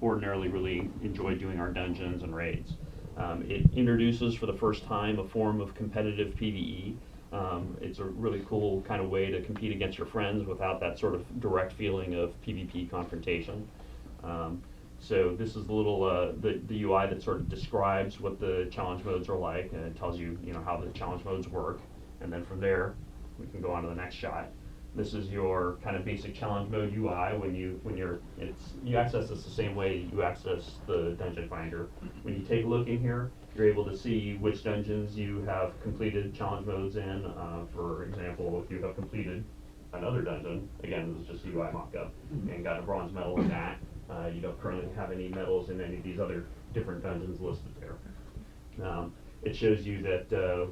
ordinarily really enjoy doing our dungeons and raids. It introduces for the first time a form of competitive PvE. It's a really cool kind of way to compete against your friends without that sort of direct feeling of PvP confrontation. So this is the little the UI that sort of describes what the challenge modes are like, and it tells you how the challenge modes work. And then from there, we can go on to the next shot. This is your kind of basic challenge mode UI. You access this the same way you access the dungeon finder. When you take a look in here, you're able to see which dungeons you have completed challenge modes in. For example, if you have completed another dungeon, again, this is just a UI mockup, and got a bronze medal in that. You don't currently have any medals in any of these other different dungeons listed there. It shows you that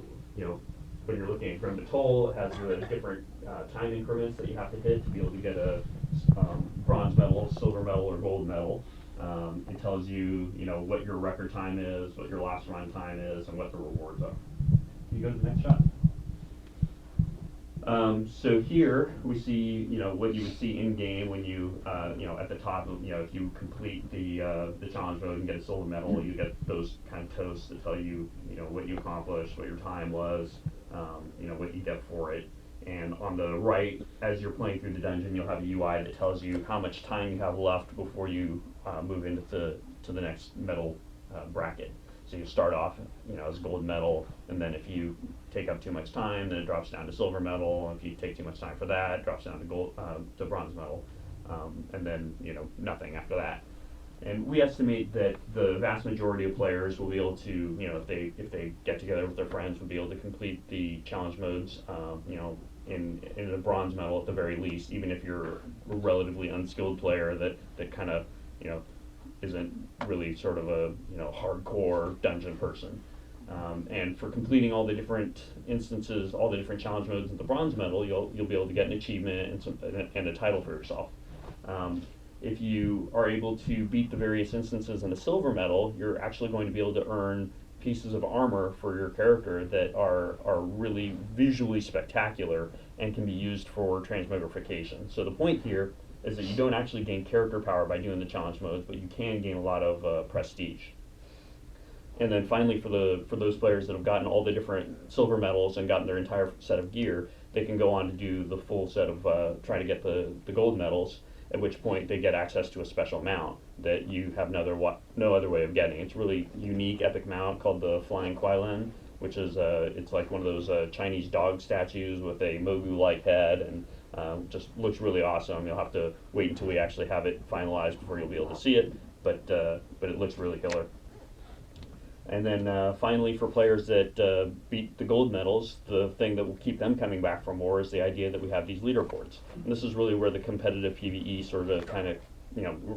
when you're looking at Grim to Toll, it has the different time increments that you have to hit to be able to get a bronze medal, silver medal, or gold medal. It tells you, what your record time is, what your last run time is, and what the rewards are. Can you go to the next shot? So here we see, what you would see in game when you, at the top of, if you complete the challenge mode and get a silver medal, you get those kind of toasts that tell you, what you accomplished, what your time was, what you get for it. And on the right, as you're playing through the dungeon, you'll have a UI that tells you how much time you have left before you move into the next medal bracket. So you start off, as gold medal, and then if you take up too much time, then it drops down to silver medal. If you take too much time for that, it drops down to bronze medal, and then nothing after that. And we estimate that the vast majority of players will be able to, if they get together with their friends, will be able to complete the challenge modes, in a bronze medal at the very least, even if you're a relatively unskilled player that kind of, isn't really sort of a hardcore dungeon person. And for completing all the different instances, all the different challenge modes at the bronze medal, you'll be able to get an achievement and a title for yourself. If you are able to beat the various instances in the silver medal, you're actually going to be able to earn pieces of armor for your character that are really visually spectacular and can be used for transmogrification. So the point here is that you don't actually gain character power by doing the challenge modes, but you can gain a lot of prestige. And then finally, for those players that have gotten all the different silver medals and gotten their entire set of gear, they can go on to do the full set of try to get the gold medals, at which point they get access to a special mount that you have no other way of getting. It's really unique epic mount called the Flying Quailen, which is it's like one of those Chinese dog statues with a Mogu-like head, and just looks really awesome. You'll have to wait until we actually have it finalized before you'll be able to see it, but it looks really killer. And then finally, for players that beat the gold medals, the thing that will keep them coming back for more is the idea that we have these leaderboards. And this is really where the competitive PvE sort of kind of,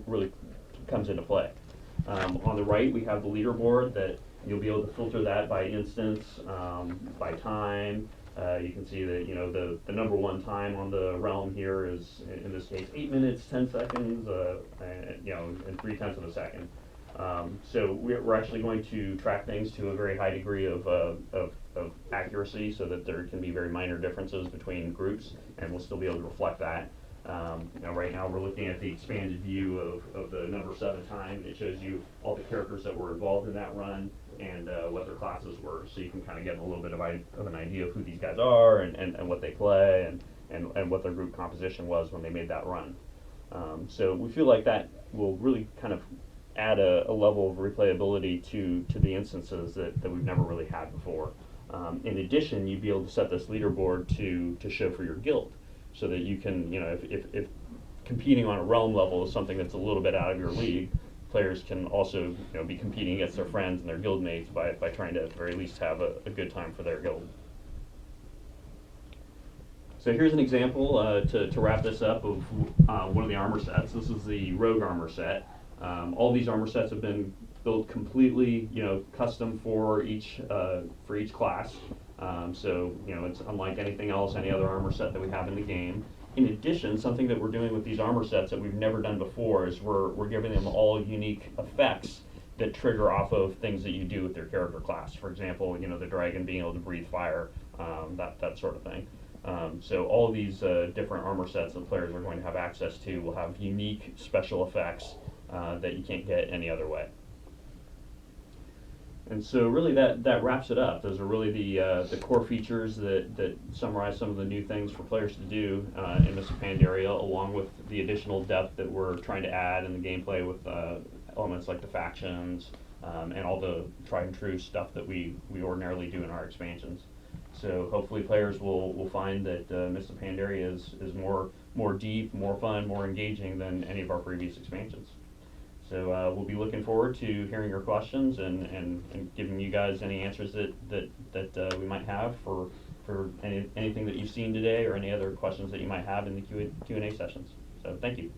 really comes into play. On the right, we have the leaderboard that you'll be able to filter that by instance, by time. You can see that, the number one time on the realm here is, in this case, 8 minutes, 10 seconds, and 3/10 of a second. So we're actually going to track things to a very high degree of accuracy, so that there can be very minor differences between groups, and we'll still be able to reflect that. Right now we're looking at the expanded view of the number 7 time, and it shows you all the characters that were involved in that run and what their classes were, so you can kind of get a little bit of an idea of who these guys are and what they play and what their group composition was when they made that run. So we feel like that will really kind of add a level of replayability to the instances that we've never really had before. In addition, you'd be able to set this leaderboard to show for your guild, so that you can, if competing on a realm level is something that's a little bit out of your league, players can also be competing against their friends and their guild mates by trying to at the very least have a good time for their guild. So here's an example to wrap this up of one of the armor sets. This is the rogue armor set. All these armor sets have been built completely, custom for each class. So it's unlike anything else, any other armor set that we have in the game. In addition, something that we're doing with these armor sets that we've never done before is we're giving them all unique effects that trigger off of things that you do with your character class. For example, the dragon being able to breathe fire, that sort of thing. So all of these different armor sets that players are going to have access to will have unique special effects that you can't get any other way. And so really that wraps it up. Those are really the core features that summarize some of the new things for players to do in Mists of Pandaria, along with the additional depth that we're trying to add in the gameplay with elements like the factions and all the tried and true stuff that we ordinarily do in our expansions. So hopefully players will find that Mists of Pandaria is more deep, more fun, more engaging than any of our previous expansions. So we'll be looking forward to hearing your questions and giving you guys any answers that we might have for anything that you've seen today, or any other questions that you might have in the Q&A sessions. So thank you.